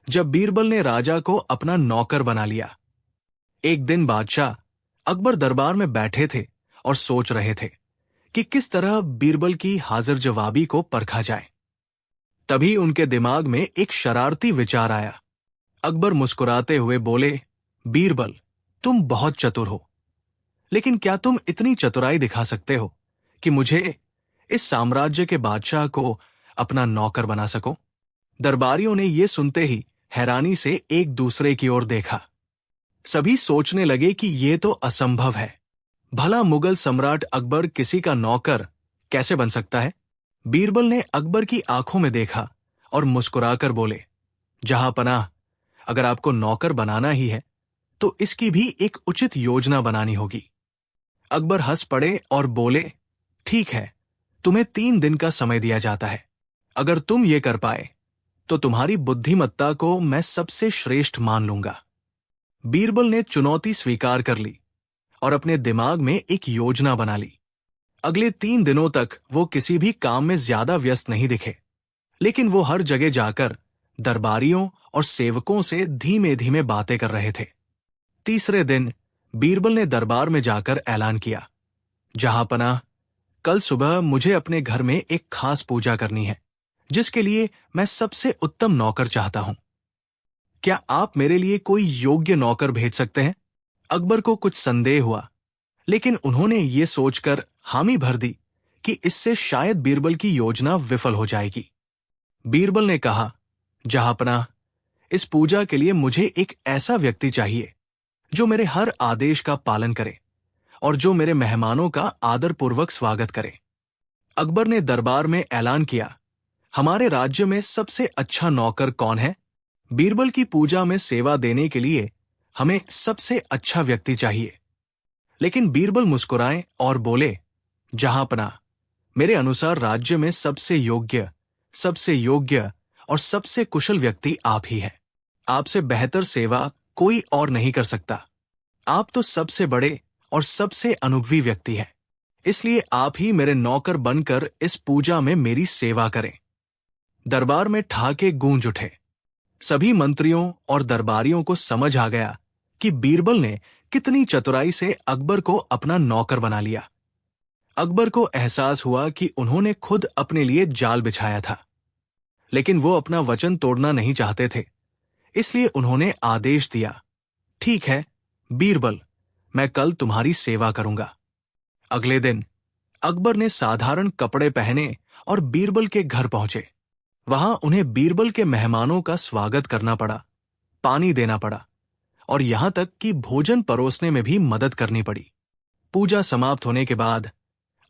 जब बीरबल ने राजा को अपना नौकर बना लिया। एक दिन बादशाह अकबर दरबार में बैठे थे और सोच रहे थे कि किस तरह बीरबल की हाजिर जवाबी को परखा जाए। तभी उनके दिमाग में एक शरारती विचार आया। अकबर मुस्कुराते हुए बोले, बीरबल, तुम बहुत चतुर हो, लेकिन क्या तुम इतनी चतुराई दिखा सकते हो कि मुझे, इस साम्राज्य के बादशाह को, अपना नौकर बना सको? दरबारियों ने यह सुनते ही हैरानी से एक दूसरे की ओर देखा। सभी सोचने लगे कि यह तो असंभव है। भला मुगल सम्राट अकबर किसी का नौकर कैसे बन सकता है? बीरबल ने अकबर की आंखों में देखा और मुस्कुराकर बोले, जहांपनाह, अगर आपको नौकर बनाना ही है तो इसकी भी एक उचित योजना बनानी होगी। अकबर हंस पड़े और बोले, ठीक है, तुम्हें 3 दिन का समय दिया जाता है। अगर तुम ये कर पाए तो तुम्हारी बुद्धिमत्ता को मैं सबसे श्रेष्ठ मान लूंगा। बीरबल ने चुनौती स्वीकार कर ली और अपने दिमाग में एक योजना बना ली। अगले 3 दिनों तक वो किसी भी काम में ज्यादा व्यस्त नहीं दिखे, लेकिन वो हर जगह जाकर दरबारियों और सेवकों से धीमे धीमे बातें कर रहे थे। तीसरे दिन बीरबल ने दरबार में जाकर ऐलान किया, जहांपनाह, कल सुबह मुझे अपने घर में एक खास पूजा करनी है, जिसके लिए मैं सबसे उत्तम नौकर चाहता हूं। क्या आप मेरे लिए कोई योग्य नौकर भेज सकते हैं? अकबर को कुछ संदेह हुआ, लेकिन उन्होंने ये सोचकर हामी भर दी कि इससे शायद बीरबल की योजना विफल हो जाएगी। बीरबल ने कहा, जहांपनाह, इस पूजा के लिए मुझे एक ऐसा व्यक्ति चाहिए जो मेरे हर आदेश का पालन करे और जो मेरे मेहमानों का आदरपूर्वक स्वागत करे। अकबर ने दरबार में ऐलान किया, हमारे राज्य में सबसे अच्छा नौकर कौन है? बीरबल की पूजा में सेवा देने के लिए हमें सबसे अच्छा व्यक्ति चाहिए। लेकिन बीरबल मुस्कुराए और बोले, जहांपनाह, मेरे अनुसार राज्य में सबसे योग्य और सबसे कुशल व्यक्ति आप ही हैं। आपसे बेहतर सेवा कोई और नहीं कर सकता। आप तो सबसे बड़े और सबसे अनुभवी व्यक्ति हैं, इसलिए आप ही मेरे नौकर बनकर इस पूजा में मेरी सेवा करें। दरबार में ठहाके गूंज उठे। सभी मंत्रियों और दरबारियों को समझ आ गया कि बीरबल ने कितनी चतुराई से अकबर को अपना नौकर बना लिया। अकबर को एहसास हुआ कि उन्होंने खुद अपने लिए जाल बिछाया था, लेकिन वो अपना वचन तोड़ना नहीं चाहते थे, इसलिए उन्होंने आदेश दिया, ठीक है बीरबल, मैं कल तुम्हारी सेवा करूंगा। अगले दिन अकबर ने साधारण कपड़े पहने और बीरबल के घर पहुंचे। वहां उन्हें बीरबल के मेहमानों का स्वागत करना पड़ा, पानी देना पड़ा और यहां तक कि भोजन परोसने में भी मदद करनी पड़ी। पूजा समाप्त होने के बाद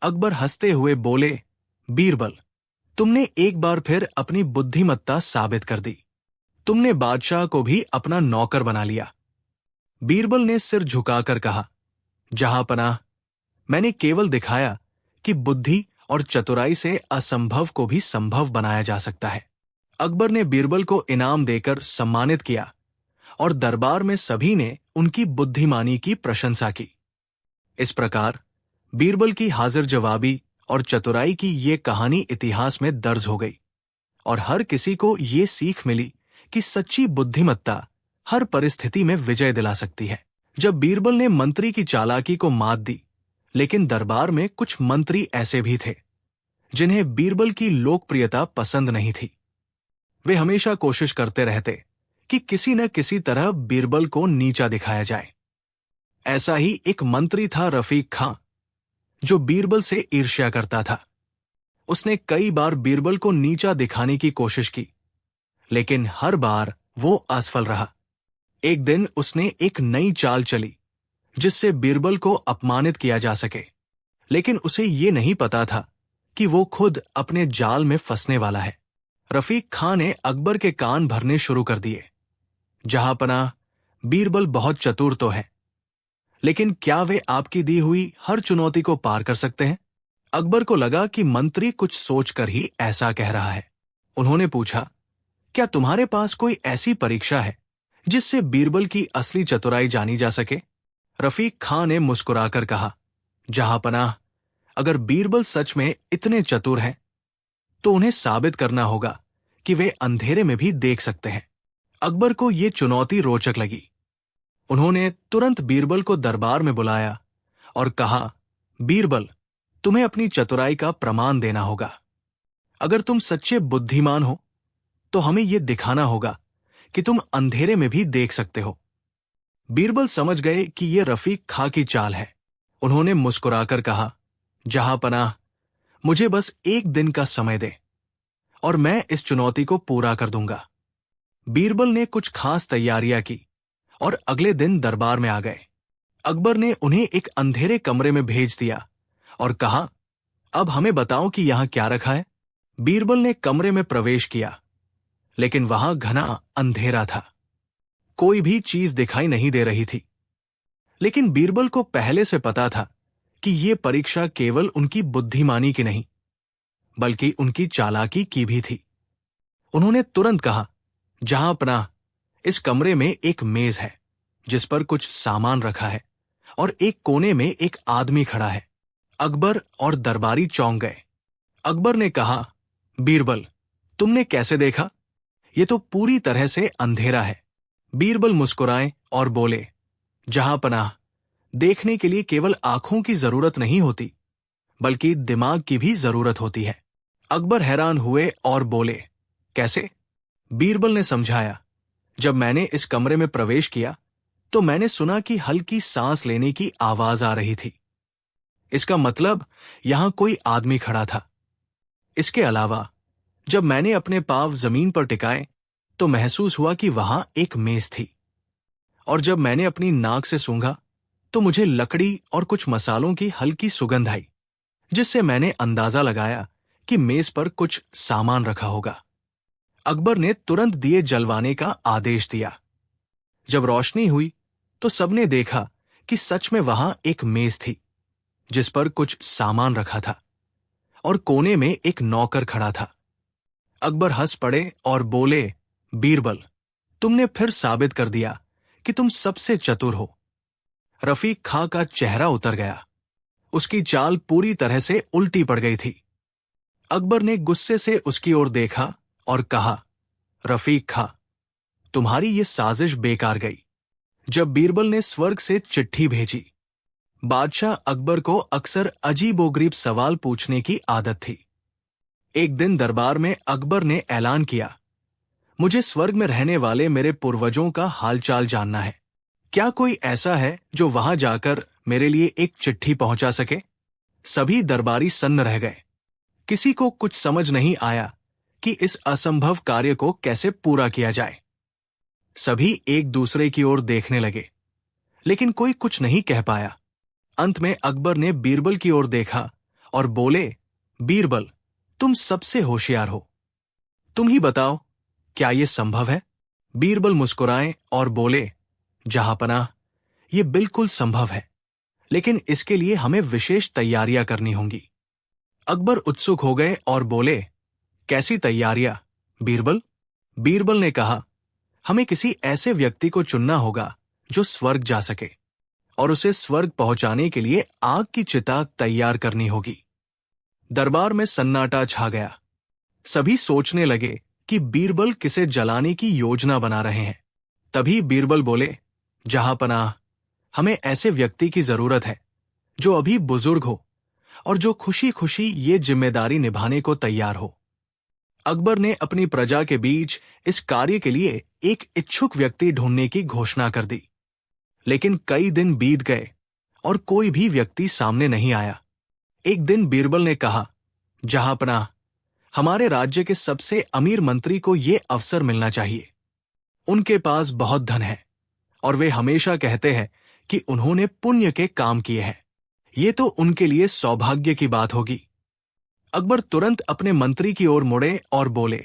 अकबर हंसते हुए बोले, बीरबल, तुमने एक बार फिर अपनी बुद्धिमत्ता साबित कर दी। तुमने बादशाह को भी अपना नौकर बना लिया। बीरबल ने सिर झुकाकर कहा, जहांपनाह, मैंने केवल दिखाया कि बुद्धि और चतुराई से असंभव को भी संभव बनाया जा सकता है। अकबर ने बीरबल को इनाम देकर सम्मानित किया और दरबार में सभी ने उनकी बुद्धिमानी की प्रशंसा की। इस प्रकार बीरबल की हाजिर जवाबी और चतुराई की ये कहानी इतिहास में दर्ज हो गई और हर किसी को ये सीख मिली कि सच्ची बुद्धिमत्ता हर परिस्थिति में विजय दिला सकती है। जब बीरबल ने मंत्री की चालाकी को मात दी, लेकिन दरबार में कुछ मंत्री ऐसे भी थे जिन्हें बीरबल की लोकप्रियता पसंद नहीं थी। वे हमेशा कोशिश करते रहते कि किसी न किसी तरह बीरबल को नीचा दिखाया जाए। ऐसा ही एक मंत्री था रफीक खां, जो बीरबल से ईर्ष्या करता था। उसने कई बार बीरबल को नीचा दिखाने की कोशिश की, लेकिन हर बार वो असफल रहा। एक दिन उसने एक नई चाल चली जिससे बीरबल को अपमानित किया जा सके, लेकिन उसे ये नहीं पता था कि वो खुद अपने जाल में फंसने वाला है। रफीक खां ने अकबर के कान भरने शुरू कर दिए, जहांपनाह, बीरबल बहुत चतुर तो है, लेकिन क्या वे आपकी दी हुई हर चुनौती को पार कर सकते हैं? अकबर को लगा कि मंत्री कुछ सोचकर ही ऐसा कह रहा है। उन्होंने पूछा, क्या तुम्हारे पास कोई ऐसी परीक्षा है जिससे बीरबल की असली चतुराई जानी जा सके? रफीक खां ने मुस्कुराकर कहा, जहांपनाह, अगर बीरबल सच में इतने चतुर हैं तो उन्हें साबित करना होगा कि वे अंधेरे में भी देख सकते हैं। अकबर को ये चुनौती रोचक लगी। उन्होंने तुरंत बीरबल को दरबार में बुलाया और कहा, बीरबल, तुम्हें अपनी चतुराई का प्रमाण देना होगा। अगर तुम सच्चे बुद्धिमान हो तो हमें यह दिखाना होगा कि तुम अंधेरे में भी देख सकते हो। बीरबल समझ गए कि यह रफीक खां की चाल है। उन्होंने मुस्कुराकर कहा, जहांपनाह, मुझे बस एक दिन का समय दे और मैं इस चुनौती को पूरा कर दूंगा। बीरबल ने कुछ खास तैयारियां की और अगले दिन दरबार में आ गए। अकबर ने उन्हें एक अंधेरे कमरे में भेज दिया और कहा, अब हमें बताओ कि यहां क्या रखा है। बीरबल ने कमरे में प्रवेश किया, लेकिन वहां घना अंधेरा था। कोई भी चीज दिखाई नहीं दे रही थी। लेकिन बीरबल को पहले से पता था कि यह परीक्षा केवल उनकी बुद्धिमानी की नहीं, बल्कि उनकी चालाकी की भी थी। उन्होंने तुरंत कहा, जहांपनाह, इस कमरे में एक मेज है जिस पर कुछ सामान रखा है और एक कोने में एक आदमी खड़ा है। अकबर और दरबारी चौंक गए। अकबर ने कहा, बीरबल, तुमने कैसे देखा? यह तो पूरी तरह से अंधेरा है। बीरबल मुस्कुराए और बोले, जहांपनाह, देखने के लिए केवल आंखों की जरूरत नहीं होती, बल्कि दिमाग की भी जरूरत होती है। अकबर हैरान हुए और बोले, कैसे? बीरबल ने समझाया, जब मैंने इस कमरे में प्रवेश किया तो मैंने सुना कि हल्की सांस लेने की आवाज आ रही थी। इसका मतलब यहां कोई आदमी खड़ा था। इसके अलावा जब मैंने अपने पांव जमीन पर टिकाए तो महसूस हुआ कि वहां एक मेज थी, और जब मैंने अपनी नाक से सूंघा तो मुझे लकड़ी और कुछ मसालों की हल्की सुगंध आई, जिससे मैंने अंदाजा लगाया कि मेज पर कुछ सामान रखा होगा। अकबर ने तुरंत दिए जलवाने का आदेश दिया। जब रोशनी हुई तो सबने देखा कि सच में वहां एक मेज थी जिस पर कुछ सामान रखा था और कोने में एक नौकर खड़ा था। अकबर हंस पड़े और बोले, बीरबल, तुमने फिर साबित कर दिया कि तुम सबसे चतुर हो। रफीक खां का चेहरा उतर गया। उसकी चाल पूरी तरह से उल्टी पड़ गई थी। अकबर ने गुस्से से उसकी ओर देखा और कहा, रफीक खां, तुम्हारी ये साजिश बेकार गई। जब बीरबल ने स्वर्ग से चिट्ठी भेजी। बादशाह अकबर को अक्सर अजीबोगरीब सवाल पूछने की आदत थी। एक दिन दरबार में अकबर ने ऐलान किया, मुझे स्वर्ग में रहने वाले मेरे पूर्वजों का हालचाल जानना है। क्या कोई ऐसा है जो वहां जाकर मेरे लिए एक चिट्ठी पहुंचा सके? सभी दरबारी सन्न रह गए। किसी को कुछ समझ नहीं आया कि इस असंभव कार्य को कैसे पूरा किया जाए। सभी एक दूसरे की ओर देखने लगे, लेकिन कोई कुछ नहीं कह पाया। अंत में अकबर ने बीरबल की ओर देखा और बोले, बीरबल, तुम सबसे होशियार हो। तुम ही बताओ, क्या यह संभव है? बीरबल मुस्कुराए और बोले, जहांपनाह, यह बिल्कुल संभव है, लेकिन इसके लिए हमें विशेष तैयारियां करनी होंगी। अकबर उत्सुक हो गए और बोले, कैसी तैयारियां, बीरबल? बीरबल ने कहा, हमें किसी ऐसे व्यक्ति को चुनना होगा जो स्वर्ग जा सके, और उसे स्वर्ग पहुंचाने के लिए आग की चिता तैयार करनी होगी। दरबार में सन्नाटा छा गया। सभी सोचने लगे कि बीरबल किसे जलाने की योजना बना रहे हैं। तभी बीरबल बोले, जहांपनाह, हमें ऐसे व्यक्ति की जरूरत है जो अभी बुजुर्ग हो और जो खुशी खुशी ये जिम्मेदारी निभाने को तैयार हो। अकबर ने अपनी प्रजा के बीच इस कार्य के लिए एक इच्छुक व्यक्ति ढूंढने की घोषणा कर दी। लेकिन कई दिन बीत गए और कोई भी व्यक्ति सामने नहीं आया। एक दिन बीरबल ने कहा, जहांपनाह, हमारे राज्य के सबसे अमीर मंत्री को यह अवसर मिलना चाहिए। उनके पास बहुत धन है और वे हमेशा कहते हैं कि उन्होंने पुण्य के काम किए हैं। ये तो उनके लिए सौभाग्य की बात होगी। अकबर तुरंत अपने मंत्री की ओर मुड़े और बोले,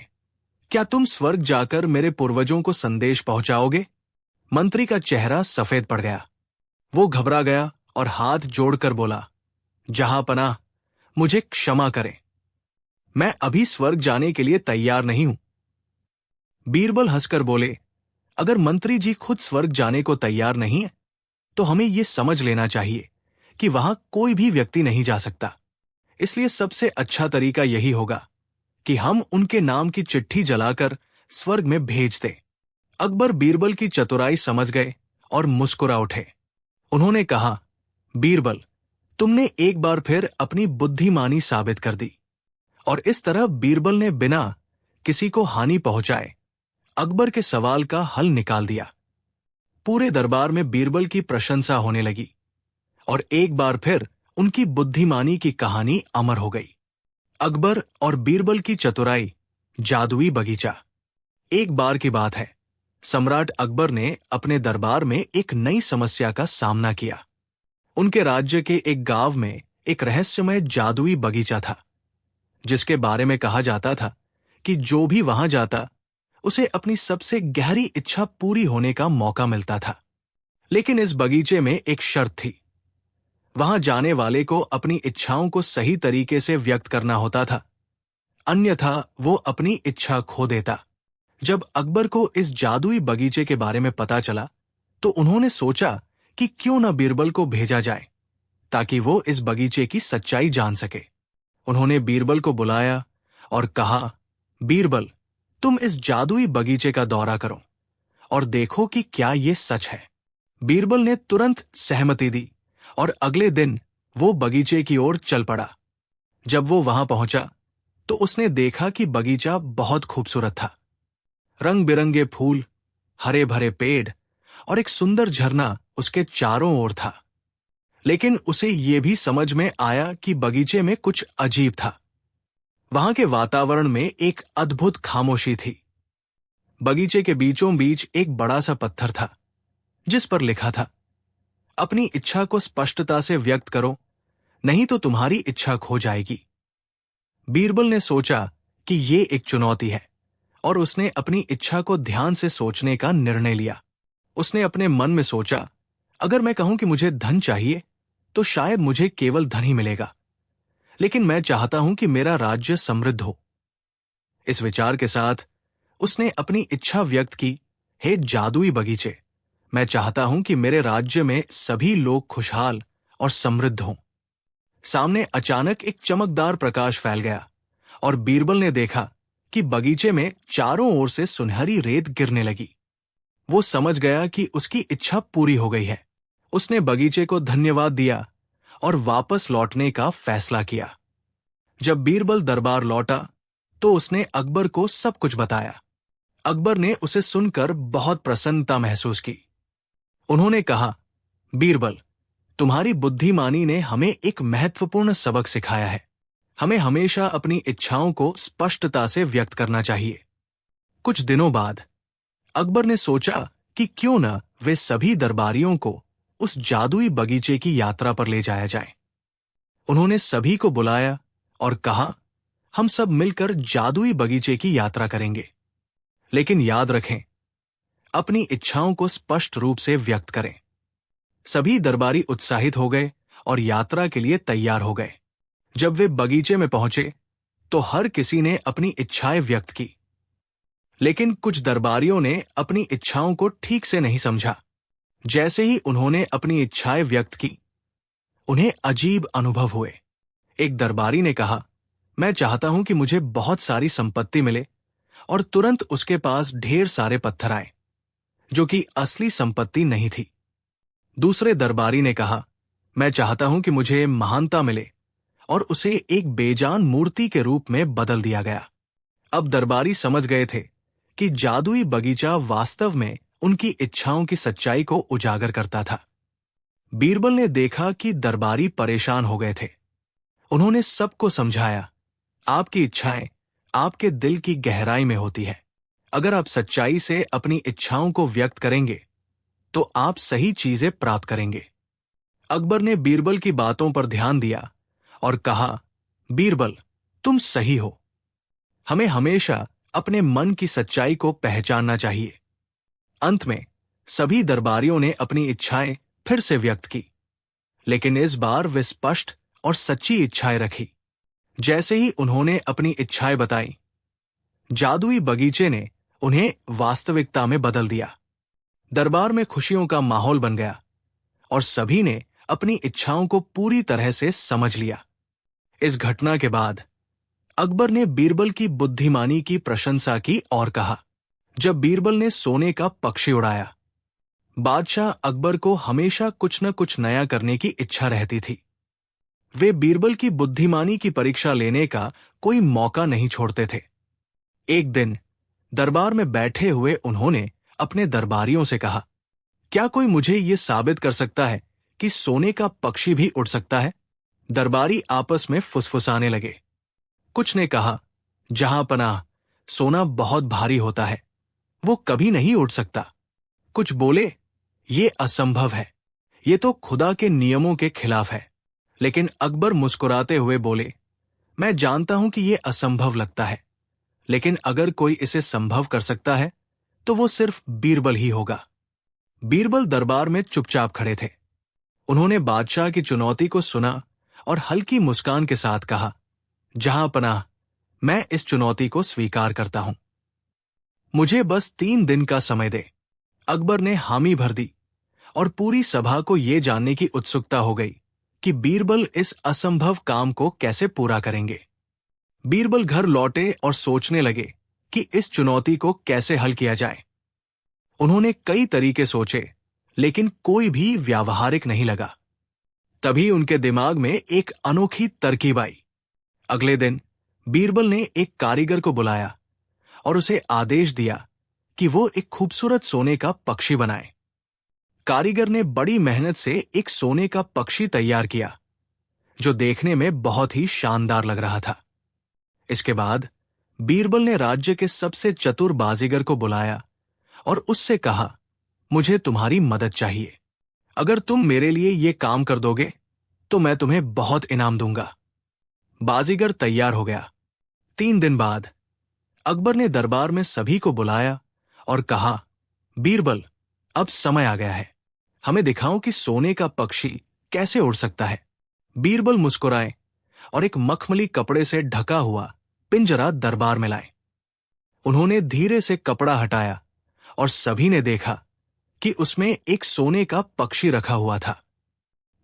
क्या तुम स्वर्ग जाकर मेरे पूर्वजों को संदेश पहुंचाओगे? मंत्री का चेहरा सफेद पड़ गया। वो घबरा गया और हाथ जोड़कर बोला, जहांपनाह, मुझे क्षमा करें, मैं अभी स्वर्ग जाने के लिए तैयार नहीं हूं। बीरबल हंसकर बोले, अगर मंत्री जी खुद स्वर्ग जाने को तैयार नहीं है तो हमें यह समझ लेना चाहिए कि वहां कोई भी व्यक्ति नहीं जा सकता। इसलिए सबसे अच्छा तरीका यही होगा कि हम उनके नाम की चिट्ठी जलाकर स्वर्ग में भेज दें। अकबर बीरबल की चतुराई समझ गए और मुस्कुरा उठे। उन्होंने कहा, बीरबल, तुमने एक बार फिर अपनी बुद्धिमानी साबित कर दी। और इस तरह बीरबल ने बिना किसी को हानि पहुंचाए अकबर के सवाल का हल निकाल दिया। पूरे दरबार में बीरबल की प्रशंसा होने लगी और एक बार फिर उनकी बुद्धिमानी की कहानी अमर हो गई। अकबर और बीरबल की चतुराई, जादुई बगीचा। एक बार की बात है, सम्राट अकबर ने अपने दरबार में एक नई समस्या का सामना किया। उनके राज्य के एक गांव में एक रहस्यमय जादुई बगीचा था, जिसके बारे में कहा जाता था कि जो भी वहां जाता उसे अपनी सबसे गहरी इच्छा पूरी होने का मौका मिलता था। लेकिन इस बगीचे में एक शर्त थी। वहां जाने वाले को अपनी इच्छाओं को सही तरीके से व्यक्त करना होता था, अन्यथा वो अपनी इच्छा खो देता। जब अकबर को इस जादुई बगीचे के बारे में पता चला तो उन्होंने सोचा कि क्यों न बीरबल को भेजा जाए ताकि वो इस बगीचे की सच्चाई जान सके। उन्होंने बीरबल को बुलाया और कहा, बीरबल, तुम इस जादुई बगीचे का दौरा करो और देखो कि क्या ये सच है। बीरबल ने तुरंत सहमति दी और अगले दिन वो बगीचे की ओर चल पड़ा। जब वो वहां पहुंचा तो उसने देखा कि बगीचा बहुत खूबसूरत था। रंग बिरंगे फूल, हरे भरे पेड़ और एक सुंदर झरना उसके चारों ओर था। लेकिन उसे ये भी समझ में आया कि बगीचे में कुछ अजीब था। वहां के वातावरण में एक अद्भुत खामोशी थी। बगीचे के बीचों बीच एक बड़ा सा पत्थर था, जिस पर लिखा था, अपनी इच्छा को स्पष्टता से व्यक्त करो, नहीं तो तुम्हारी इच्छा खो जाएगी। बीरबल ने सोचा कि ये एक चुनौती है और उसने अपनी इच्छा को ध्यान से सोचने का निर्णय लिया। उसने अपने मन में सोचा, अगर मैं कहूं कि मुझे धन चाहिए तो शायद मुझे केवल धन ही मिलेगा, लेकिन मैं चाहता हूं कि मेरा राज्य समृद्ध हो। इस विचार के साथ उसने अपनी इच्छा व्यक्त की, हे जादुई बगीचे, मैं चाहता हूं कि मेरे राज्य में सभी लोग खुशहाल और समृद्ध हों। सामने अचानक एक चमकदार प्रकाश फैल गया और बीरबल ने देखा कि बगीचे में चारों ओर से सुनहरी रेत गिरने लगी। वो समझ गया कि उसकी इच्छा पूरी हो गई है। उसने बगीचे को धन्यवाद दिया और वापस लौटने का फैसला किया। जब बीरबल दरबार लौटा तो उसने अकबर को सब कुछ बताया। अकबर ने उसे सुनकर बहुत प्रसन्नता महसूस की। उन्होंने कहा, बीरबल, तुम्हारी बुद्धिमानी ने हमें एक महत्वपूर्ण सबक सिखाया है। हमें हमेशा अपनी इच्छाओं को स्पष्टता से व्यक्त करना चाहिए। कुछ दिनों बाद अकबर ने सोचा कि क्यों न वे सभी दरबारियों को उस जादुई बगीचे की यात्रा पर ले जाया जाए। उन्होंने सभी को बुलाया और कहा, हम सब मिलकर जादुई बगीचे की यात्रा करेंगे, लेकिन याद रखें, अपनी इच्छाओं को स्पष्ट रूप से व्यक्त करें। सभी दरबारी उत्साहित हो गए और यात्रा के लिए तैयार हो गए। जब वे बगीचे में पहुंचे तो हर किसी ने अपनी इच्छाएं व्यक्त की, लेकिन कुछ दरबारियों ने अपनी इच्छाओं को ठीक से नहीं समझा। जैसे ही उन्होंने अपनी इच्छाएं व्यक्त की, उन्हें अजीब अनुभव हुए। एक दरबारी ने कहा, मैं चाहता हूं कि मुझे बहुत सारी संपत्ति मिले, और तुरंत उसके पास ढेर सारे पत्थर आए, जो कि असली संपत्ति नहीं थी। दूसरे दरबारी ने कहा, मैं चाहता हूं कि मुझे महानता मिले, और उसे एक बेजान मूर्ति के रूप में बदल दिया गया। अब दरबारी समझ गए थे कि जादुई बगीचा वास्तव में उनकी इच्छाओं की सच्चाई को उजागर करता था। बीरबल ने देखा कि दरबारी परेशान हो गए थे। उन्होंने सबको समझाया, आपकी इच्छाएं आपके दिल की गहराई में होती है। अगर आप सच्चाई से अपनी इच्छाओं को व्यक्त करेंगे तो आप सही चीजें प्राप्त करेंगे। अकबर ने बीरबल की बातों पर ध्यान दिया और कहा, बीरबल, तुम सही हो। हमें हमेशा अपने मन की सच्चाई को पहचानना चाहिए। अंत में सभी दरबारियों ने अपनी इच्छाएं फिर से व्यक्त की, लेकिन इस बार वे स्पष्ट और सच्ची इच्छाएं रखी। जैसे ही उन्होंने अपनी इच्छाएं बताई, जादुई बगीचे ने उन्हें वास्तविकता में बदल दिया। दरबार में खुशियों का माहौल बन गया और सभी ने अपनी इच्छाओं को पूरी तरह से समझ लिया। इस घटना के बाद अकबर ने बीरबल की बुद्धिमानी की प्रशंसा की और कहा, जब बीरबल ने सोने का पक्षी उड़ाया। बादशाह अकबर को हमेशा कुछ न कुछ नया करने की इच्छा रहती थी। वे बीरबल की बुद्धिमानी की परीक्षा लेने का कोई मौका नहीं छोड़ते थे। एक दिन दरबार में बैठे हुए उन्होंने अपने दरबारियों से कहा, क्या कोई मुझे ये साबित कर सकता है कि सोने का पक्षी भी उड़ सकता है? दरबारी आपस में फुसफुसाने लगे। कुछ ने कहा, जहां पनाह, सोना बहुत भारी होता है, वो कभी नहीं उड़ सकता। कुछ बोले, ये असंभव है, ये तो खुदा के नियमों के खिलाफ है। लेकिन अकबर मुस्कुराते हुए बोले, मैं जानता हूं कि ये असंभव लगता है, लेकिन अगर कोई इसे संभव कर सकता है तो वो सिर्फ बीरबल ही होगा। बीरबल दरबार में चुपचाप खड़े थे। उन्होंने बादशाह की चुनौती को सुना और हल्की मुस्कान के साथ कहा, जहां पनाह, मैं इस चुनौती को स्वीकार करता हूं। मुझे बस 3 दिन का समय दे। अकबर ने हामी भर दी और पूरी सभा को यह जानने की उत्सुकता हो गई कि बीरबल इस असंभव काम को कैसे पूरा करेंगे। बीरबल घर लौटे और सोचने लगे कि इस चुनौती को कैसे हल किया जाए। उन्होंने कई तरीके सोचे, लेकिन कोई भी व्यावहारिक नहीं लगा। तभी उनके दिमाग में एक अनोखी तरकीब आई। अगले दिन बीरबल ने एक कारीगर को बुलाया और उसे आदेश दिया कि वो एक खूबसूरत सोने का पक्षी बनाए। कारीगर ने बड़ी मेहनत से एक सोने का पक्षी तैयार किया, जो देखने में बहुत ही शानदार लग रहा था। इसके बाद बीरबल ने राज्य के सबसे चतुर बाजीगर को बुलाया और उससे कहा, मुझे तुम्हारी मदद चाहिए। अगर तुम मेरे लिए ये काम कर दोगे तो मैं तुम्हें बहुत इनाम दूंगा। बाजीगर तैयार हो गया। 3 दिन बाद अकबर ने दरबार में सभी को बुलाया और कहा, बीरबल, अब समय आ गया है, हमें दिखाओ कि सोने का पक्षी कैसे उड़ सकता है। बीरबल मुस्कुराए और एक मखमली कपड़े से ढका हुआ पिंजरा दरबार में लाए। उन्होंने धीरे से कपड़ा हटाया और सभी ने देखा कि उसमें एक सोने का पक्षी रखा हुआ था।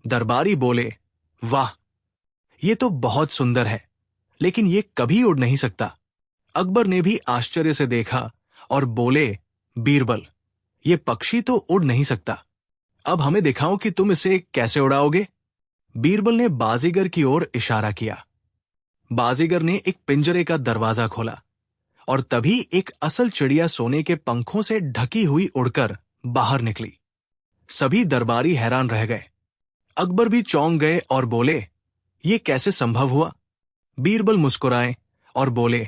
दरबारी बोले, वाह, ये तो बहुत सुंदर है, लेकिन ये कभी उड़ नहीं सकता। अकबर ने भी आश्चर्य से देखा और बोले, बीरबल, ये पक्षी तो उड़ नहीं सकता, अब हमें दिखाओ कि तुम इसे कैसे उड़ाओगे। बीरबल ने बाजीगर की ओर इशारा किया। बाजीगर ने एक पिंजरे का दरवाजा खोला और तभी एक असल चिड़िया सोने के पंखों से ढकी हुई उड़कर बाहर निकली। सभी दरबारी हैरान रह गए। अकबर भी चौंक गए और बोले, ये कैसे संभव हुआ? बीरबल मुस्कुराए और बोले,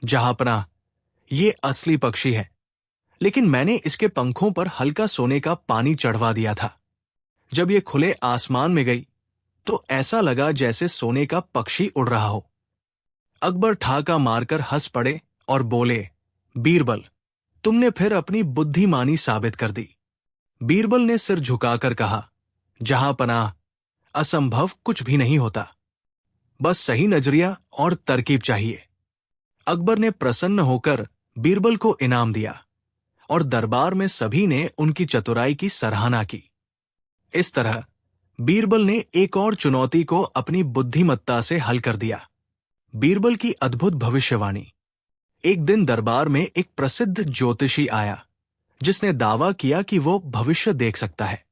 जहांपनाह, ये असली पक्षी है, लेकिन मैंने इसके पंखों पर हल्का सोने का पानी चढ़वा दिया था। जब ये खुले आसमान में गई तो ऐसा लगा जैसे सोने का पक्षी उड़ रहा हो। अकबर ठाका मारकर हंस पड़े और बोले, बीरबल, तुमने फिर अपनी बुद्धिमानी साबित कर दी। बीरबल ने सिर झुकाकर कहा, जहांपनाह, असंभव कुछ भी नहीं होता, बस सही नजरिया और तरकीब चाहिए। अकबर ने प्रसन्न होकर बीरबल को इनाम दिया और दरबार में सभी ने उनकी चतुराई की सराहना की। इस तरह बीरबल ने एक और चुनौती को अपनी बुद्धिमत्ता से हल कर दिया। बीरबल की अद्भुत भविष्यवाणी। एक दिन दरबार में एक प्रसिद्ध ज्योतिषी आया, जिसने दावा किया कि वो भविष्य देख सकता है।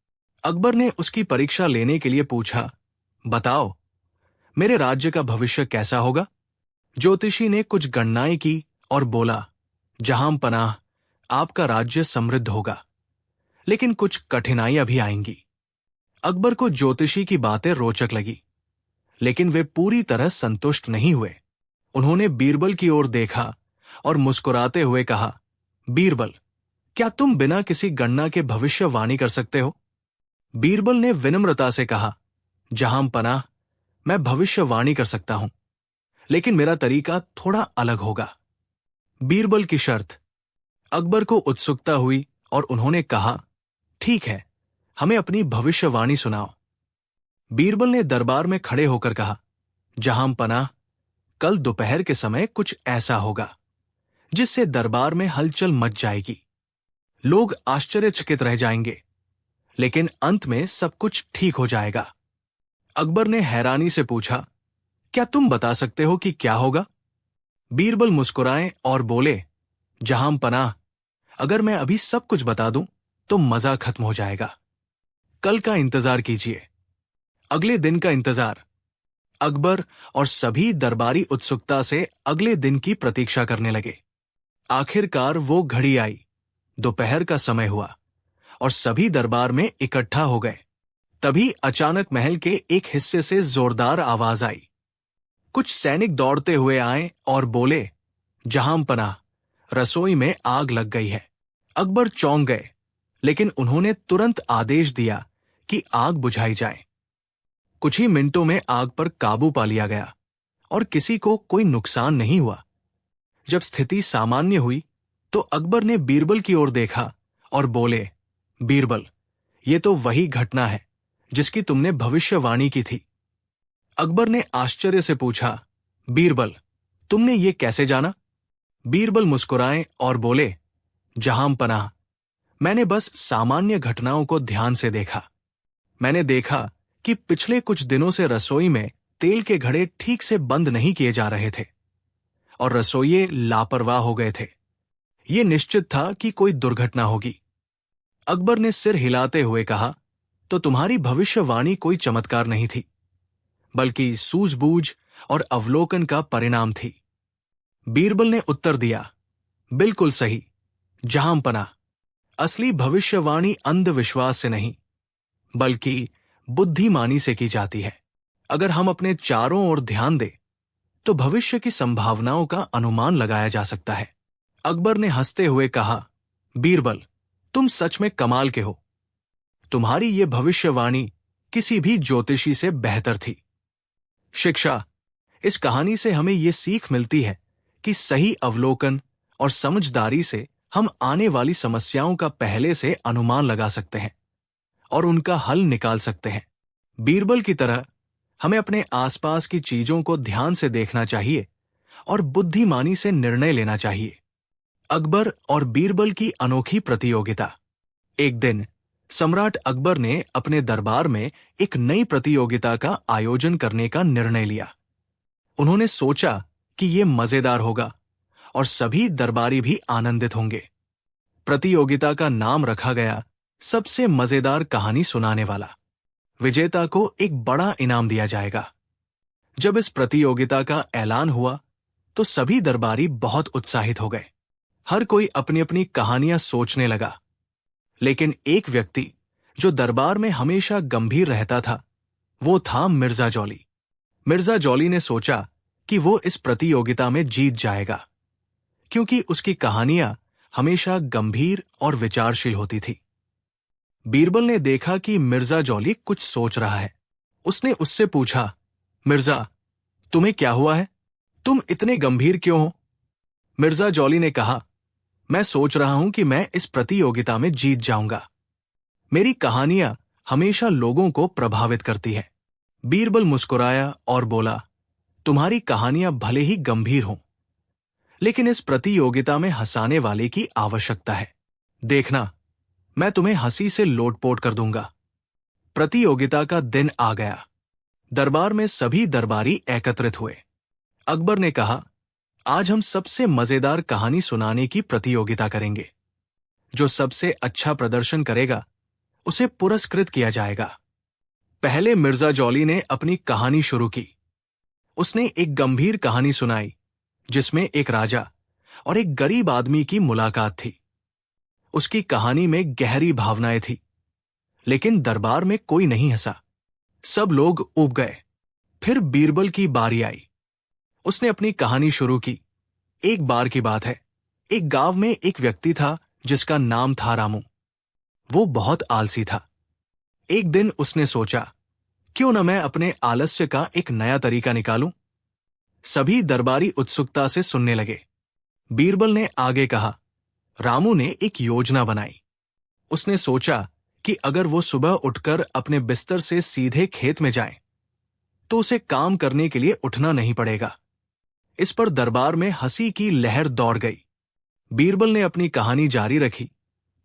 अकबर ने उसकी परीक्षा लेने के लिए पूछा, बताओ, मेरे राज्य का भविष्य कैसा होगा? ज्योतिषी ने कुछ गणनाएं की और बोला, जहांपनाह, आपका राज्य समृद्ध होगा, लेकिन कुछ कठिनाइयां भी आएंगी। अकबर को ज्योतिषी की बातें रोचक लगी, लेकिन वे पूरी तरह संतुष्ट नहीं हुए। उन्होंने बीरबल की ओर देखा और मुस्कुराते हुए कहा, बीरबल, क्या तुम बिना किसी गणना के भविष्यवाणी कर सकते हो? बीरबल ने विनम्रता से कहा, जहांपनाह, मैं भविष्यवाणी कर सकता हूं, लेकिन मेरा तरीका थोड़ा अलग होगा। बीरबल की शर्त। अकबर को उत्सुकता हुई और उन्होंने कहा, ठीक है, हमें अपनी भविष्यवाणी सुनाओ। बीरबल ने दरबार में खड़े होकर कहा, जहांपनाह, कल दोपहर के समय कुछ ऐसा होगा जिससे दरबार में हलचल मच जाएगी। लोग आश्चर्यचकित रह जाएंगे, लेकिन अंत में सब कुछ ठीक हो जाएगा। अकबर ने हैरानी से पूछा, क्या तुम बता सकते हो कि क्या होगा? बीरबल मुस्कुराए और बोले, जहांपनाह, अगर मैं अभी सब कुछ बता दूं तो मजा खत्म हो जाएगा। कल का इंतजार कीजिए। अगले दिन का इंतजार। अकबर और सभी दरबारी उत्सुकता से अगले दिन की प्रतीक्षा करने लगे। आखिरकार वो घड़ी आई। दोपहर का समय हुआ और सभी दरबार में इकट्ठा हो गए। तभी अचानक महल के एक हिस्से से जोरदार आवाज आई। कुछ सैनिक दौड़ते हुए आए और बोले, जहांपनाह, रसोई में आग लग गई है। अकबर चौंक गए, लेकिन उन्होंने तुरंत आदेश दिया कि आग बुझाई जाए। कुछ ही मिनटों में आग पर काबू पा लिया गया और किसी को कोई नुकसान नहीं हुआ। जब स्थिति सामान्य हुई तो अकबर ने बीरबल की ओर देखा और बोले, बीरबल, ये तो वही घटना है जिसकी तुमने भविष्यवाणी की थी। अकबर ने आश्चर्य से पूछा, बीरबल, तुमने ये कैसे जाना? बीरबल मुस्कुराए और बोले, जहांपनाह, मैंने बस सामान्य घटनाओं को ध्यान से देखा। मैंने देखा कि पिछले कुछ दिनों से रसोई में तेल के घड़े ठीक से बंद नहीं किए जा रहे थे और रसोइये लापरवाह हो गए थे। ये निश्चित था कि कोई दुर्घटना होगी। अकबर ने सिर हिलाते हुए कहा, तो तुम्हारी भविष्यवाणी कोई चमत्कार नहीं थी, बल्कि सूझबूझ और अवलोकन का परिणाम थी। बीरबल ने उत्तर दिया, बिल्कुल सही, जहांपनाह। असली भविष्यवाणी अंधविश्वास से नहीं, बल्कि बुद्धिमानी से की जाती है। अगर हम अपने चारों ओर ध्यान दें, तो भविष्य की संभावनाओं का अनुमान लगाया जा सकता है। अकबर ने हंसते हुए कहा, बीरबल, तुम सच में कमाल के हो। तुम्हारी ये भविष्यवाणी किसी भी ज्योतिषी से बेहतर थी। शिक्षा। इस कहानी से हमें ये सीख मिलती है कि सही अवलोकन और समझदारी से हम आने वाली समस्याओं का पहले से अनुमान लगा सकते हैं और उनका हल निकाल सकते हैं। बीरबल की तरह हमें अपने आसपास की चीजों को ध्यान से देखना चाहिए और बुद्धिमानी से निर्णय लेना चाहिए। अकबर और बीरबल की अनोखी प्रतियोगिता। एक दिन सम्राट अकबर ने अपने दरबार में एक नई प्रतियोगिता का आयोजन करने का निर्णय लिया। उन्होंने सोचा कि यह मजेदार होगा और सभी दरबारी भी आनंदित होंगे। प्रतियोगिता का नाम रखा गया, सबसे मजेदार कहानी सुनाने वाला। विजेता को एक बड़ा इनाम दिया जाएगा। जब इस प्रतियोगिता का ऐलान हुआ तो सभी दरबारी बहुत उत्साहित हो गए। हर कोई अपनी अपनी कहानियां सोचने लगा, लेकिन एक व्यक्ति जो दरबार में हमेशा गंभीर रहता था, वो था मिर्जा जौली। मिर्जा जौली ने सोचा कि वो इस प्रतियोगिता में जीत जाएगा, क्योंकि उसकी कहानियां हमेशा गंभीर और विचारशील होती थी। बीरबल ने देखा कि मिर्जा जौली कुछ सोच रहा है। उसने उससे पूछा, मिर्जा, तुम्हें क्या हुआ है? तुम इतने गंभीर क्यों हो? मिर्जा जौली ने कहा, मैं सोच रहा हूं कि मैं इस प्रतियोगिता में जीत जाऊंगा। मेरी कहानियां हमेशा लोगों को प्रभावित करती है। बीरबल मुस्कुराया और बोला, तुम्हारी कहानियां भले ही गंभीर हों, लेकिन इस प्रतियोगिता में हंसाने वाले की आवश्यकता है। देखना, मैं तुम्हें हंसी से लोटपोट कर दूंगा। प्रतियोगिता का दिन आ गया। दरबार में सभी दरबारी एकत्रित हुए। अकबर ने कहा, आज हम सबसे मजेदार कहानी सुनाने की प्रतियोगिता करेंगे। जो सबसे अच्छा प्रदर्शन करेगा उसे पुरस्कृत किया जाएगा। पहले मिर्जा जौली ने अपनी कहानी शुरू की। उसने एक गंभीर कहानी सुनाई, जिसमें एक राजा और एक गरीब आदमी की मुलाकात थी। उसकी कहानी में गहरी भावनाएं थी, लेकिन दरबार में कोई नहीं हंसा। सब लोग ऊब गए। फिर बीरबल की बारी आई। उसने अपनी कहानी शुरू की। एक बार की बात है, एक गांव में एक व्यक्ति था जिसका नाम था रामू। वो बहुत आलसी था। एक दिन उसने सोचा, क्यों न मैं अपने आलस्य का एक नया तरीका निकालूं। सभी दरबारी उत्सुकता से सुनने लगे। बीरबल ने आगे कहा, रामू ने एक योजना बनाई। उसने सोचा कि अगर वो सुबह उठकर अपने बिस्तर से सीधे खेत में जाए, तो उसे काम करने के लिए उठना नहीं पड़ेगा। इस पर दरबार में हंसी की लहर दौड़ गई। बीरबल ने अपनी कहानी जारी रखी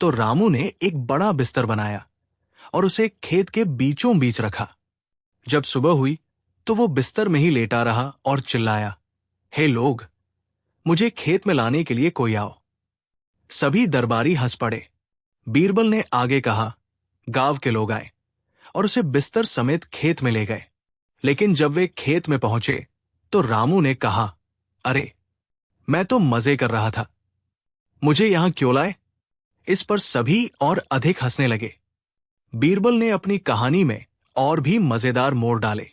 तो रामू ने एक बड़ा बिस्तर बनाया और उसे खेत के बीचों बीच रखा। जब सुबह हुई तो वो बिस्तर में ही लेटा रहा और चिल्लाया, हे लोग, मुझे खेत में लाने के लिए कोई आओ। सभी दरबारी हंस पड़े। बीरबल ने आगे कहा, गांव के लोग आए और उसे बिस्तर समेत खेत में ले गए। लेकिन जब वे खेत में पहुंचे तो रामू ने कहा, अरे, मैं तो मजे कर रहा था, मुझे यहां क्यों लाए? इस पर सभी और अधिक हंसने लगे। बीरबल ने अपनी कहानी में और भी मजेदार मोड़ डाले।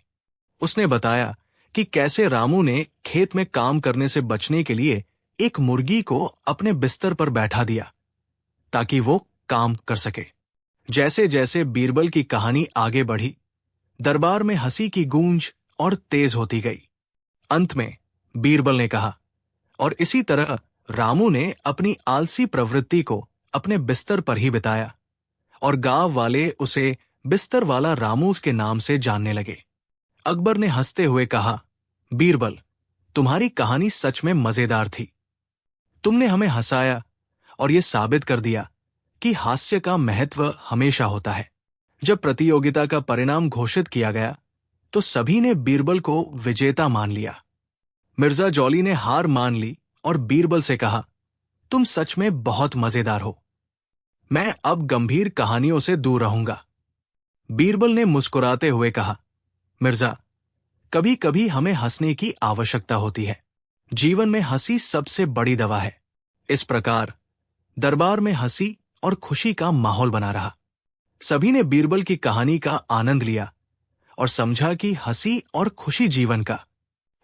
उसने बताया कि कैसे रामू ने खेत में काम करने से बचने के लिए एक मुर्गी को अपने बिस्तर पर बैठा दिया ताकि वो काम कर सके। जैसे जैसे बीरबल की कहानी आगे बढ़ी, दरबार में हंसी की गूंज और तेज होती गई। अंत में बीरबल ने कहा, और इसी तरह रामू ने अपनी आलसी प्रवृत्ति को अपने बिस्तर पर ही बिताया और गांव वाले उसे बिस्तर वाला रामू के नाम से जानने लगे। अकबर ने हंसते हुए कहा, बीरबल, तुम्हारी कहानी सच में मजेदार थी। तुमने हमें हंसाया और यह साबित कर दिया कि हास्य का महत्व हमेशा होता है। जब प्रतियोगिता का परिणाम घोषित किया गया तो सभी ने बीरबल को विजेता मान लिया। मिर्जा जौली ने हार मान ली और बीरबल से कहा, तुम सच में बहुत मजेदार हो, मैं अब गंभीर कहानियों से दूर रहूंगा। बीरबल ने मुस्कुराते हुए कहा, मिर्जा, कभी कभी हमें हंसने की आवश्यकता होती है। जीवन में हंसी सबसे बड़ी दवा है। इस प्रकार दरबार में हंसी और खुशी का माहौल बना रहा। सभी ने बीरबल की कहानी का आनंद लिया और समझा कि हंसी और खुशी जीवन का।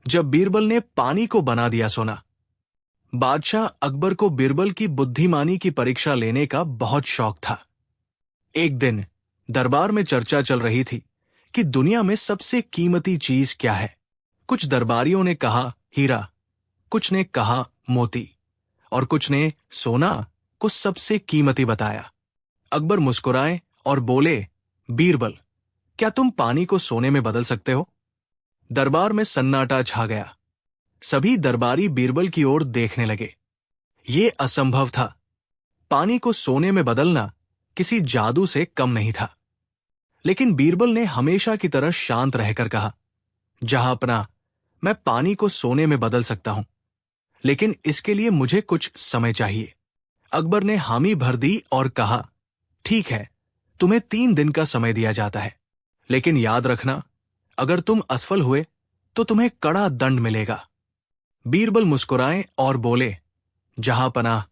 जब बीरबल ने पानी को बना दिया सोना, बादशाह अकबर को बीरबल की बुद्धिमानी की परीक्षा लेने का बहुत शौक था। एक दिन दरबार में चर्चा चल रही थी कि दुनिया में सबसे कीमती चीज क्या है। कुछ दरबारियों ने कहा हीरा, कुछ ने कहा मोती और कुछ ने सोना को सबसे कीमती बताया। अकबर मुस्कुराए और बोले, बीरबल, क्या तुम पानी को सोने में बदल सकते हो? दरबार में सन्नाटा छा गया। सभी दरबारी बीरबल की ओर देखने लगे। ये असंभव था। पानी को सोने में बदलना किसी जादू से कम नहीं था। लेकिन बीरबल ने हमेशा की तरह शांत रहकर कहा, जहांपना, मैं पानी को सोने में बदल सकता हूं, लेकिन इसके लिए मुझे कुछ समय चाहिए। अकबर ने हामी भर दी और कहा, ठीक है, तुम्हें 3 दिन का समय दिया जाता है, लेकिन याद रखना, अगर तुम असफल हुए तो तुम्हें कड़ा दंड मिलेगा। बीरबल मुस्कुराए और बोले, जहांपना,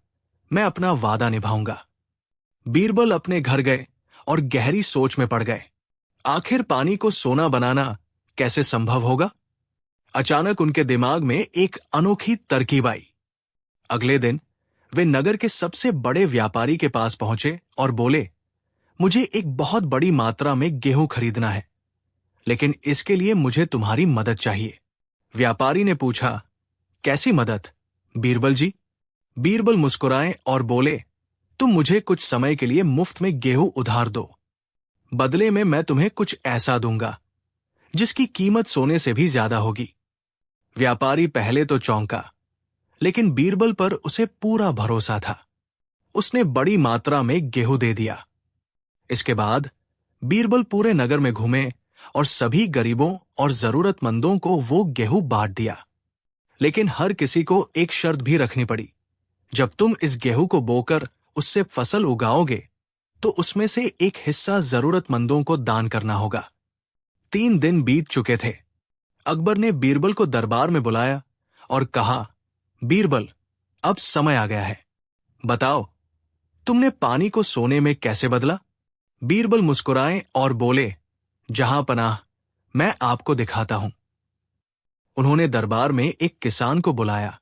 मैं अपना वादा निभाऊंगा। बीरबल अपने घर गए और गहरी सोच में पड़ गए। आखिर पानी को सोना बनाना कैसे संभव होगा? अचानक उनके दिमाग में एक अनोखी तरकीब आई। अगले दिन वे नगर के सबसे बड़े व्यापारी के पास पहुंचे और बोले, मुझे एक बहुत बड़ी मात्रा में गेहूं खरीदना है, लेकिन इसके लिए मुझे तुम्हारी मदद चाहिए। व्यापारी ने पूछा, कैसी मदद, बीरबल जी? बीरबल मुस्कुराए और बोले, तुम मुझे कुछ समय के लिए मुफ्त में गेहूं उधार दो। बदले में मैं तुम्हें कुछ ऐसा दूंगा जिसकी कीमत सोने से भी ज्यादा होगी। व्यापारी पहले तो चौंका, लेकिन बीरबल पर उसे पूरा भरोसा था। उसने बड़ी मात्रा में गेहूं दे दिया। इसके बाद बीरबल पूरे नगर में घूमे और सभी गरीबों और जरूरतमंदों को वो गेहूं बांट दिया। लेकिन हर किसी को एक शर्त भी रखनी पड़ी, जब तुम इस गेहूं को बोकर उससे फसल उगाओगे तो उसमें से एक हिस्सा जरूरतमंदों को दान करना होगा। 3 दिन बीत चुके थे। अकबर ने बीरबल को दरबार में बुलाया और कहा, बीरबल, अब समय आ गया है, बताओ, तुमने पानी को सोने में कैसे बदला? बीरबल मुस्कुराए और बोले, जहांपनाह, मैं आपको दिखाता हूं। उन्होंने दरबार में एक किसान को बुलाया,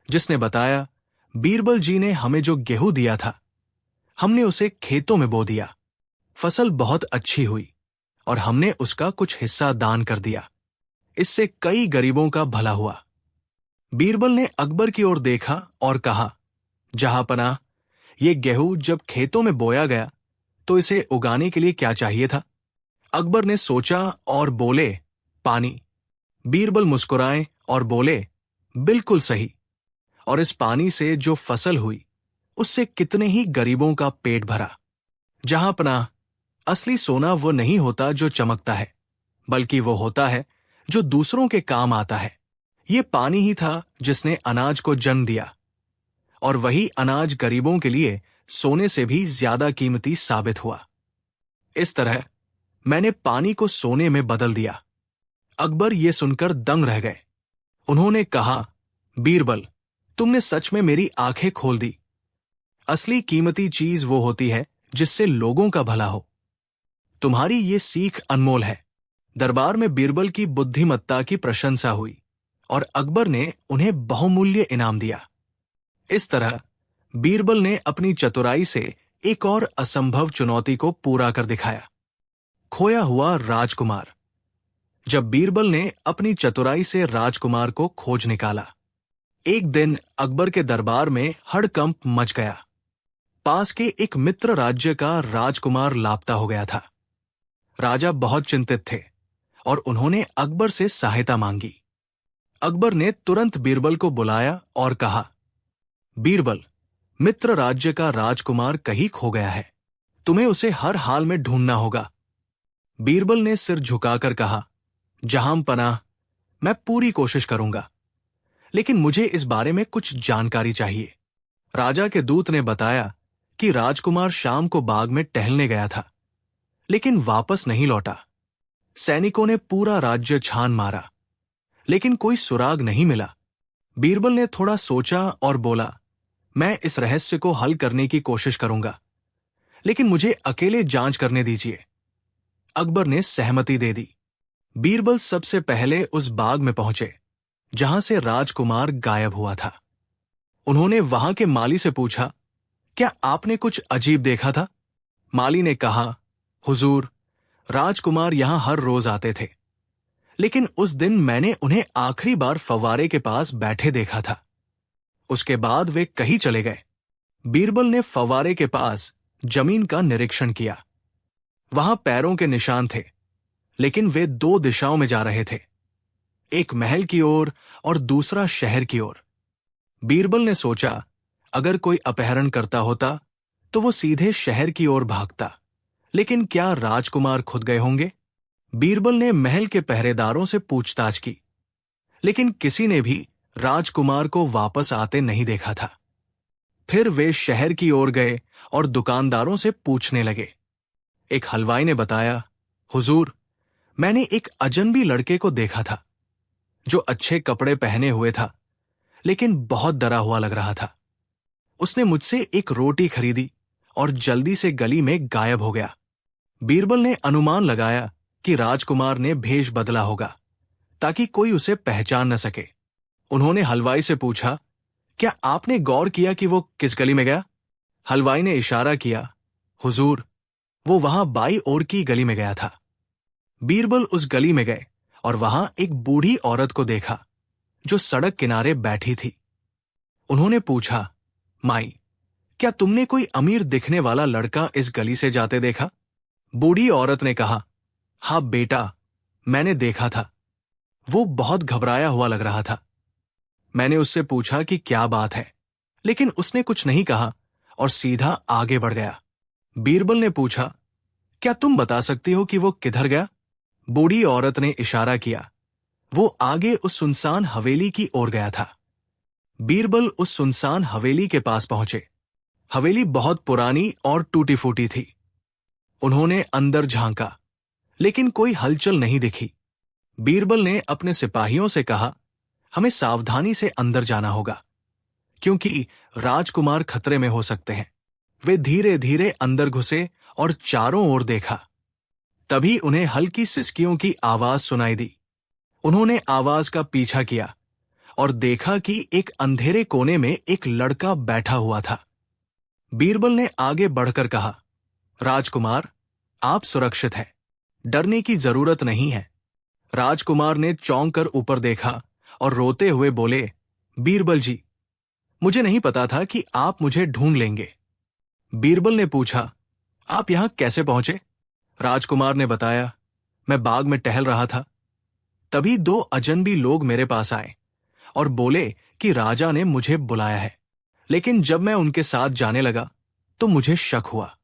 जिसने बताया, बीरबल जी ने हमें जो गेहूं दिया था, हमने उसे खेतों में बो दिया। फसल बहुत अच्छी हुई और हमने उसका कुछ हिस्सा दान कर दिया। इससे कई गरीबों का भला हुआ। बीरबल ने अकबर की ओर देखा और कहा, जहांपनाह, ये गेहूं जब खेतों में बोया गया तो इसे उगाने के लिए क्या चाहिए था? अकबर ने सोचा और बोले, पानी। बीरबल मुस्कुराए और बोले, बिल्कुल सही। और इस पानी से जो फसल हुई उससे कितने ही गरीबों का पेट भरा। जहांपनाह, असली सोना वो नहीं होता जो चमकता है, बल्कि वो होता है जो दूसरों के काम आता है। ये पानी ही था जिसने अनाज को जन्म दिया और वही अनाज गरीबों के लिए सोने से भी ज्यादा कीमती साबित हुआ। इस तरह मैंने पानी को सोने में बदल दिया। अकबर ये सुनकर दंग रह गए। उन्होंने कहा, बीरबल, तुमने सच में मेरी आंखें खोल दी। असली कीमती चीज वो होती है जिससे लोगों का भला हो। तुम्हारी ये सीख अनमोल है। दरबार में बीरबल की बुद्धिमत्ता की प्रशंसा हुई और अकबर ने उन्हें बहुमूल्य इनाम दिया। इस तरह बीरबल ने अपनी चतुराई से एक और असंभव चुनौती को पूरा कर दिखाया। खोया हुआ राजकुमार। जब बीरबल ने अपनी चतुराई से राजकुमार को खोज निकाला, एक दिन अकबर के दरबार में हड़कंप मच गया। पास के एक मित्र राज्य का राजकुमार लापता हो गया था। राजा बहुत चिंतित थे और उन्होंने अकबर से सहायता मांगी। अकबर ने तुरंत बीरबल को बुलाया और कहा, बीरबल, मित्र राज्य का राजकुमार कहीं खो गया है। तुम्हें उसे हर हाल में ढूंढना होगा। बीरबल ने सिर झुकाकर कहा, जहां पनाह, मैं पूरी कोशिश करूंगा, लेकिन मुझे इस बारे में कुछ जानकारी चाहिए। राजा के दूत ने बताया कि राजकुमार शाम को बाग में टहलने गया था, लेकिन वापस नहीं लौटा। सैनिकों ने पूरा राज्य छान मारा, लेकिन कोई सुराग नहीं मिला। बीरबल ने थोड़ा सोचा और बोला, मैं इस रहस्य को हल करने की कोशिश करूंगा, लेकिन मुझे अकेले जांच करने दीजिए। अकबर ने सहमति दे दी। बीरबल सबसे पहले उस बाग में पहुंचे जहां से राजकुमार गायब हुआ था। उन्होंने वहां के माली से पूछा, क्या आपने कुछ अजीब देखा था? माली ने कहा, हुजूर, राजकुमार यहां हर रोज आते थे, लेकिन उस दिन मैंने उन्हें आखिरी बार फव्वारे के पास बैठे देखा था। उसके बाद वे कहीं चले गए। बीरबल ने फव्वारे के पास जमीन का निरीक्षण किया। वहां पैरों के निशान थे, लेकिन वे दो दिशाओं में जा रहे थे, एक महल की ओर और दूसरा शहर की ओर। बीरबल ने सोचा, अगर कोई अपहरण करता होता तो वो सीधे शहर की ओर भागता, लेकिन क्या राजकुमार खुद गए होंगे? बीरबल ने महल के पहरेदारों से पूछताछ की, लेकिन किसी ने भी राजकुमार को वापस आते नहीं देखा था। फिर वे शहर की ओर गए और दुकानदारों से पूछने लगे। एक हलवाई ने बताया, हुजूर, मैंने एक अजनबी लड़के को देखा था जो अच्छे कपड़े पहने हुए था, लेकिन बहुत डरा हुआ लग रहा था। उसने मुझसे एक रोटी खरीदी और जल्दी से गली में गायब हो गया। बीरबल ने अनुमान लगाया कि राजकुमार ने भेष बदला होगा ताकि कोई उसे पहचान न सके। उन्होंने हलवाई से पूछा, क्या आपने गौर किया कि वो किस गली में गया? हलवाई ने इशारा किया, हुजूर, वो वहां बाई ओर की गली में गया था। बीरबल उस गली में गए और वहां एक बूढ़ी औरत को देखा जो सड़क किनारे बैठी थी। उन्होंने पूछा, माई, क्या तुमने कोई अमीर दिखने वाला लड़का इस गली से जाते देखा? बूढ़ी औरत ने कहा, हाँ बेटा, मैंने देखा था। वो बहुत घबराया हुआ लग रहा था। मैंने उससे पूछा कि क्या बात है, लेकिन उसने कुछ नहीं कहा और सीधा आगे बढ़ गया। बीरबल ने पूछा, क्या तुम बता सकती हो कि वो किधर गया? बूढ़ी औरत ने इशारा किया। वो आगे उस सुनसान हवेली की ओर गया था। बीरबल उस सुनसान हवेली के पास पहुंचे। हवेली बहुत पुरानी और टूटी फूटी थी। उन्होंने अंदर झांका, लेकिन कोई हलचल नहीं दिखी। बीरबल ने अपने सिपाहियों से कहा, हमें सावधानी से अंदर जाना होगा, क्योंकि राजकुमार खतरे में हो सकते हैं। वे धीरे धीरे अंदर घुसे और चारों ओर देखा। तभी उन्हें हल्की सिसकियों की आवाज सुनाई दी। उन्होंने आवाज का पीछा किया और देखा कि एक अंधेरे कोने में एक लड़का बैठा हुआ था। बीरबल ने आगे बढ़कर कहा, राजकुमार, आप सुरक्षित हैं, डरने की जरूरत नहीं है। राजकुमार ने चौंक कर ऊपर देखा और रोते हुए बोले, बीरबल जी, मुझे नहीं पता था कि आप मुझे ढूंढ लेंगे। बीरबल ने पूछा, आप यहां कैसे पहुंचे? राजकुमार ने बताया, मैं बाग में टहल रहा था। तभी दो अजनबी लोग मेरे पास आए और बोले कि राजा ने मुझे बुलाया है, लेकिन जब मैं उनके साथ जाने लगा तो मुझे शक हुआ।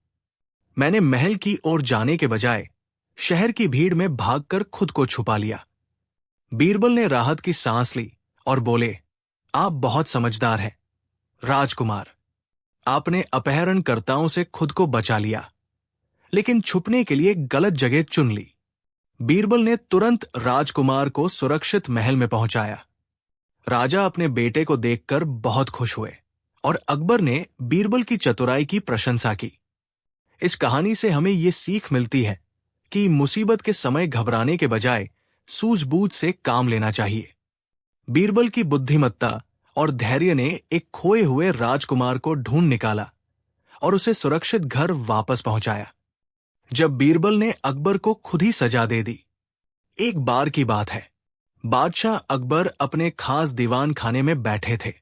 मैंने महल की ओर जाने के बजाय शहर की भीड़ में भागकर खुद को छुपा लिया। बीरबल ने राहत की सांस ली और बोले, आप बहुत समझदार हैं। राजकुमार, आपने अपहरणकर्ताओं से खुद को बचा लिया, लेकिन छुपने के लिए गलत जगह चुन ली। बीरबल ने तुरंत राजकुमार को सुरक्षित महल में पहुंचाया। राजा अपने बेटे को देखकर बहुत खुश हुए और अकबर ने बीरबल की चतुराई की प्रशंसा की। इस कहानी से हमें ये सीख मिलती है कि मुसीबत के समय घबराने के बजाय सूझबूझ से काम लेना चाहिए। बीरबल की बुद्धिमत्ता और धैर्य ने एक खोए हुए राजकुमार को ढूंढ निकाला और उसे सुरक्षित घर वापस पहुंचाया। जब बीरबल ने अकबर को खुद ही सजा दे दी। एक बार की बात है, बादशाह अकबर अपने खास दीवान खाने में बैठे थे।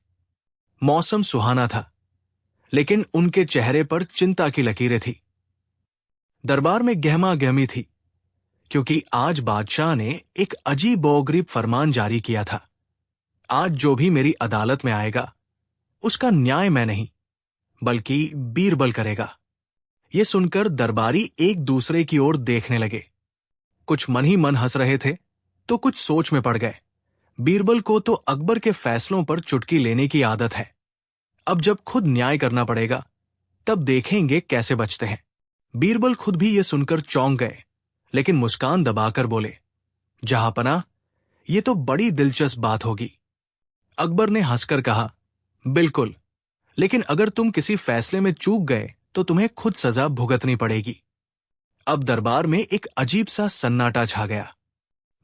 मौसम सुहाना था, लेकिन उनके चेहरे पर चिंता की लकीरें थी। दरबार में गहमा गहमी थी, क्योंकि आज बादशाह ने एक अजीबोगरीब फरमान जारी किया था। आज जो भी मेरी अदालत में आएगा, उसका न्याय मैं नहीं, बल्कि बीरबल करेगा। ये सुनकर दरबारी एक दूसरे की ओर देखने लगे। कुछ मन ही मन हंस रहे थे, तो कुछ सोच में पड़ गए। बीरबल को तो अकबर के फैसलों पर चुटकी लेने की आदत है। अब जब खुद न्याय करना पड़ेगा, तब देखेंगे कैसे बचते हैं। बीरबल खुद भी ये सुनकर चौंक गए, लेकिन मुस्कान दबाकर बोले, जहांपनाह, ये तो बड़ी दिलचस्प बात होगी। अकबर ने हंसकर कहा, बिल्कुल, लेकिन अगर तुम किसी फैसले में चूक गए तो तुम्हें खुद सजा भुगतनी पड़ेगी। अब दरबार में एक अजीब सा सन्नाटा छा गया।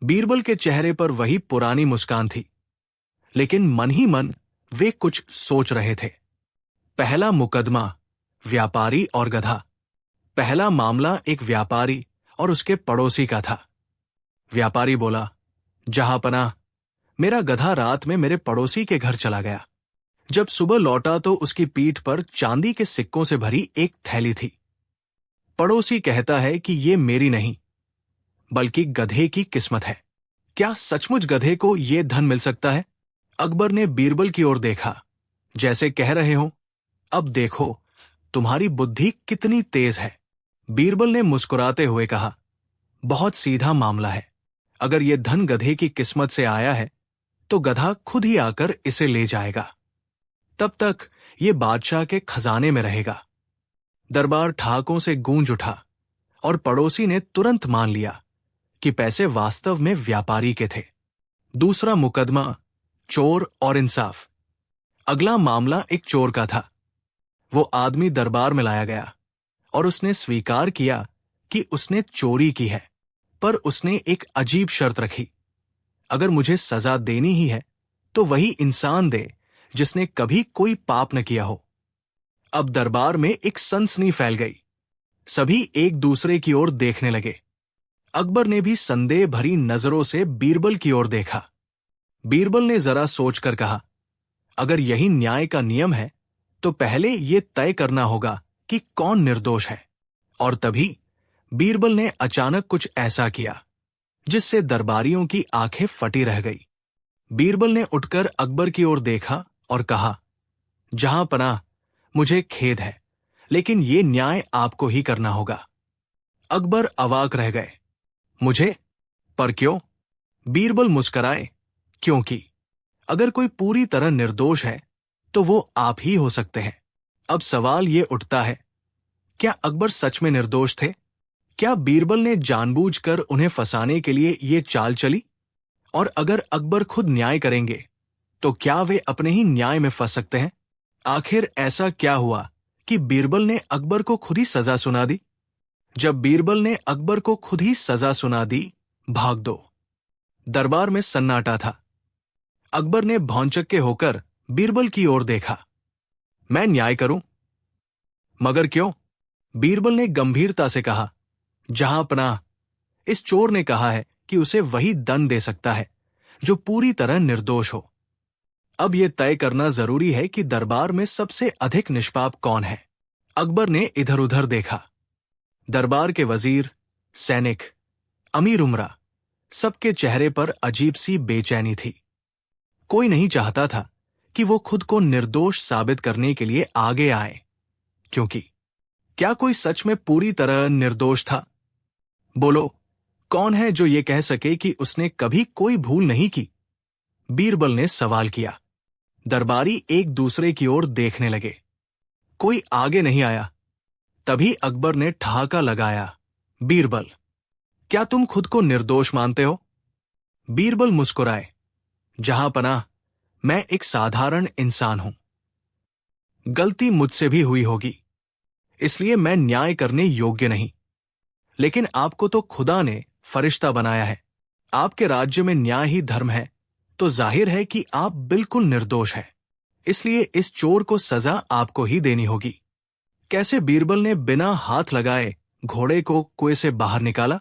बीरबल के चेहरे पर वही पुरानी मुस्कान थी, लेकिन मन ही मन वे कुछ सोच रहे थे। पहला मुकदमा, व्यापारी और गधा। पहला मामला एक व्यापारी और उसके पड़ोसी का था। व्यापारी बोला, जहांपनाह, मेरा गधा रात में मेरे पड़ोसी के घर चला गया। जब सुबह लौटा तो उसकी पीठ पर चांदी के सिक्कों से भरी एक थैली थी। पड़ोसी कहता है कि ये मेरी नहीं, बल्कि गधे की किस्मत है। क्या सचमुच गधे को ये धन मिल सकता है? अकबर ने बीरबल की ओर देखा, जैसे कह रहे हो, अब देखो तुम्हारी बुद्धि कितनी तेज है। बीरबल ने मुस्कुराते हुए कहा, बहुत सीधा मामला है। अगर ये धन गधे की किस्मत से आया है, तो गधा खुद ही आकर इसे ले जाएगा। तब तक ये बादशाह के खजाने में रहेगा। दरबार ठहाकों से गूंज उठा और पड़ोसी ने तुरंत मान लिया कि पैसे वास्तव में व्यापारी के थे। दूसरा मुकदमा, चोर और इंसाफ। अगला मामला एक चोर का था। वो आदमी दरबार में लाया गया और उसने स्वीकार किया कि उसने चोरी की है, पर उसने एक अजीब शर्त रखी, अगर मुझे सजा देनी ही है तो वही इंसान दे जिसने कभी कोई पाप न किया हो। अब दरबार में एक सनसनी फैल गई। सभी एक दूसरे की ओर देखने लगे। अकबर ने भी संदेह भरी नजरों से बीरबल की ओर देखा। बीरबल ने जरा सोचकर कहा, अगर यही न्याय का नियम है, तो पहले ये तय करना होगा कि कौन निर्दोष है। और तभी बीरबल ने अचानक कुछ ऐसा किया जिससे दरबारियों की आंखें फटी रह गई। बीरबल ने उठकर अकबर की ओर देखा और कहा, जहांपनाह, मुझे खेद है, लेकिन ये न्याय आपको ही करना होगा। अकबर अवाक रह गए। मुझे? पर क्यों? बीरबल मुस्कराए, क्योंकि अगर कोई पूरी तरह निर्दोष है तो वो आप ही हो सकते हैं। अब सवाल ये उठता है, क्या अकबर सच में निर्दोष थे? क्या बीरबल ने जानबूझकर उन्हें फंसाने के लिए ये चाल चली? और अगर अकबर खुद न्याय करेंगे तो क्या वे अपने ही न्याय में फंस सकते हैं? आखिर ऐसा क्या हुआ कि बीरबल ने अकबर को खुद ही सजा सुना दी? जब बीरबल ने अकबर को खुद ही सजा सुना दी, भाग दो। दरबार में सन्नाटा था। अकबर ने भौंचक्के होकर बीरबल की ओर देखा। मैं न्याय करूं? मगर क्यों? बीरबल ने गंभीरता से कहा, जहांपनाह, इस चोर ने कहा है कि उसे वही दंड दे सकता है जो पूरी तरह निर्दोष हो। अब यह तय करना जरूरी है कि दरबार में सबसे अधिक निष्पाप कौन है। अकबर ने इधर उधर देखा। दरबार के वजीर, सैनिक, अमीर उमरा, सबके चेहरे पर अजीब सी बेचैनी थी। कोई नहीं चाहता था कि वो खुद को निर्दोष साबित करने के लिए आगे आए, क्योंकि क्या कोई सच में पूरी तरह निर्दोष था? बोलो, कौन है जो ये कह सके कि उसने कभी कोई भूल नहीं की? बीरबल ने सवाल किया। दरबारी एक दूसरे की ओर देखने लगे। कोई आगे नहीं आया। तभी अकबर ने ठहाका लगाया, बीरबल, क्या तुम खुद को निर्दोष मानते हो? बीरबल मुस्कुराए, जहां पनाह, मैं एक साधारण इंसान हूं। गलती मुझसे भी हुई होगी, इसलिए मैं न्याय करने योग्य नहीं। लेकिन आपको तो खुदा ने फरिश्ता बनाया है। आपके राज्य में न्याय ही धर्म है, तो जाहिर है कि आप बिल्कुल निर्दोष हैं। इसलिए इस चोर को सजा आपको ही देनी होगी। कैसे बीरबल ने बिना हाथ लगाए घोड़े को कुएं से बाहर निकाला?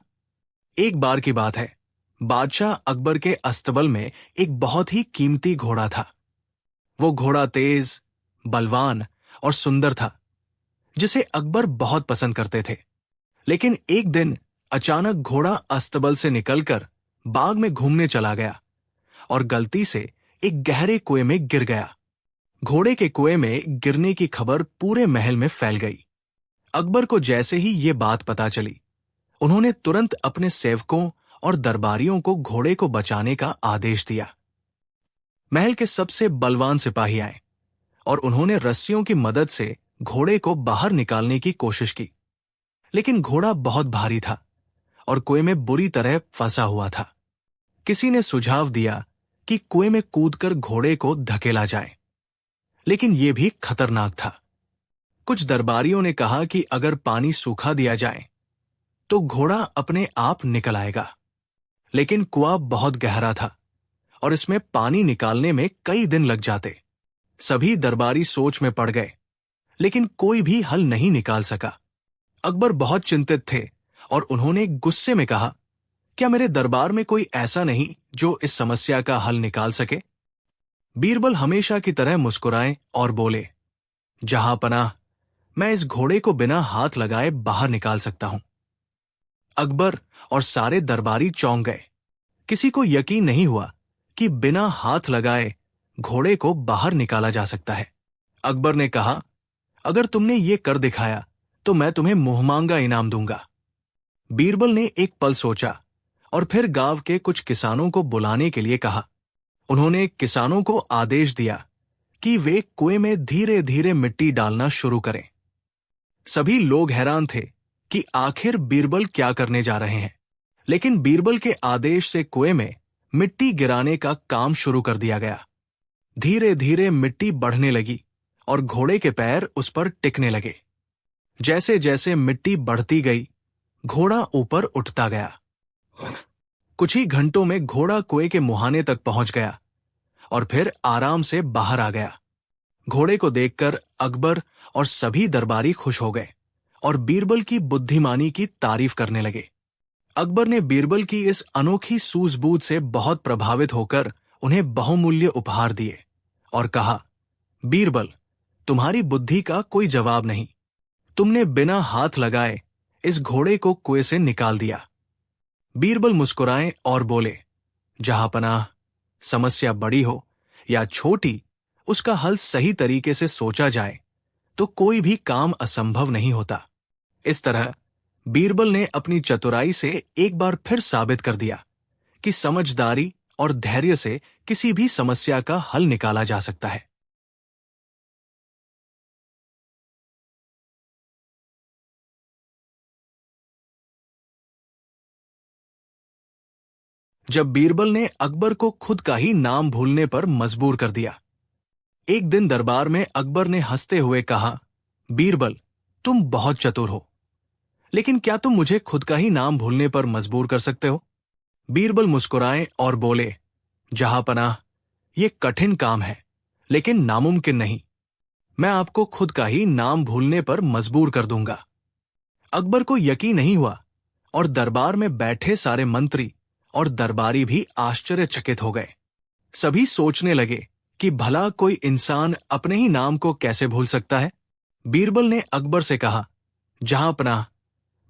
एक बार की बात है, बादशाह अकबर के अस्तबल में एक बहुत ही कीमती घोड़ा था। वो घोड़ा तेज, बलवान और सुंदर था, जिसे अकबर बहुत पसंद करते थे। लेकिन एक दिन अचानक घोड़ा अस्तबल से निकलकर बाग में घूमने चला गया और गलती से एक गहरे कुएं में गिर गया। घोड़े के कुएं में गिरने की खबर पूरे महल में फैल गई। अकबर को जैसे ही ये बात पता चली, उन्होंने तुरंत अपने सेवकों और दरबारियों को घोड़े को बचाने का आदेश दिया। महल के सबसे बलवान सिपाही आए और उन्होंने रस्सियों की मदद से घोड़े को बाहर निकालने की कोशिश की। लेकिन घोड़ा बहुत भारी था और कुएं में बुरी तरह फंसा हुआ था। किसी ने सुझाव दिया कि कुएं में कूदकर घोड़े को धकेला जाए, लेकिन यह भी खतरनाक था। कुछ दरबारियों ने कहा कि अगर पानी सूखा दिया जाए तो घोड़ा अपने आप निकल आएगा। लेकिन कुआं बहुत गहरा था और इसमें पानी निकालने में कई दिन लग जाते। सभी दरबारी सोच में पड़ गए, लेकिन कोई भी हल नहीं निकाल सका। अकबर बहुत चिंतित थे और उन्होंने गुस्से में कहा, क्या मेरे दरबार में कोई ऐसा नहीं जो इस समस्या का हल निकाल सके? बीरबल हमेशा की तरह मुस्कुराए और बोले, जहां पनाह, मैं इस घोड़े को बिना हाथ लगाए बाहर निकाल सकता हूं। अकबर और सारे दरबारी चौंक गए। किसी को यकीन नहीं हुआ कि बिना हाथ लगाए घोड़े को बाहर निकाला जा सकता है। अकबर ने कहा, अगर तुमने ये कर दिखाया तो मैं तुम्हें मुंहमांगा इनाम दूंगा। बीरबल ने एक पल सोचा और फिर गांव के कुछ किसानों को बुलाने के लिए कहा। उन्होंने किसानों को आदेश दिया कि वे कुएं में धीरे धीरे मिट्टी डालना शुरू करें। सभी लोग हैरान थे कि आखिर बीरबल क्या करने जा रहे हैं। लेकिन बीरबल के आदेश से कुएं में मिट्टी गिराने का काम शुरू कर दिया गया। धीरे धीरे मिट्टी बढ़ने लगी और घोड़े के पैर उस पर टिकने लगे। जैसे जैसे मिट्टी बढ़ती गई, घोड़ा ऊपर उठता गया। कुछ ही घंटों में घोड़ा कुएं के मुहाने तक पहुंच गया और फिर आराम से बाहर आ गया। घोड़े को देखकर अकबर और सभी दरबारी खुश हो गए और बीरबल की बुद्धिमानी की तारीफ करने लगे। अकबर ने बीरबल की इस अनोखी सूझबूझ से बहुत प्रभावित होकर उन्हें बहुमूल्य उपहार दिए और कहा, बीरबल, तुम्हारी बुद्धि का कोई जवाब नहीं। तुमने बिना हाथ लगाए इस घोड़े को कुएं से निकाल दिया। बीरबल मुस्कुराए और बोले, जहां पनाह, समस्या बड़ी हो या छोटी, उसका हल सही तरीके से सोचा जाए तो कोई भी काम असंभव नहीं होता। इस तरह बीरबल ने अपनी चतुराई से एक बार फिर साबित कर दिया कि समझदारी और धैर्य से किसी भी समस्या का हल निकाला जा सकता है। जब बीरबल ने अकबर को खुद का ही नाम भूलने पर मजबूर कर दिया। एक दिन दरबार में अकबर ने हंसते हुए कहा, बीरबल, तुम बहुत चतुर हो, लेकिन क्या तुम मुझे खुद का ही नाम भूलने पर मजबूर कर सकते हो? बीरबल मुस्कुराए और बोले, जहां पनाह, ये कठिन काम है, लेकिन नामुमकिन नहीं। मैं आपको खुद का ही नाम भूलने पर मजबूर कर दूंगा। अकबर को यकीन नहीं हुआ और दरबार में बैठे सारे मंत्री और दरबारी भी आश्चर्यचकित हो गए। सभी सोचने लगे कि भला कोई इंसान अपने ही नाम को कैसे भूल सकता है। बीरबल ने अकबर से कहा, जहां पनाह,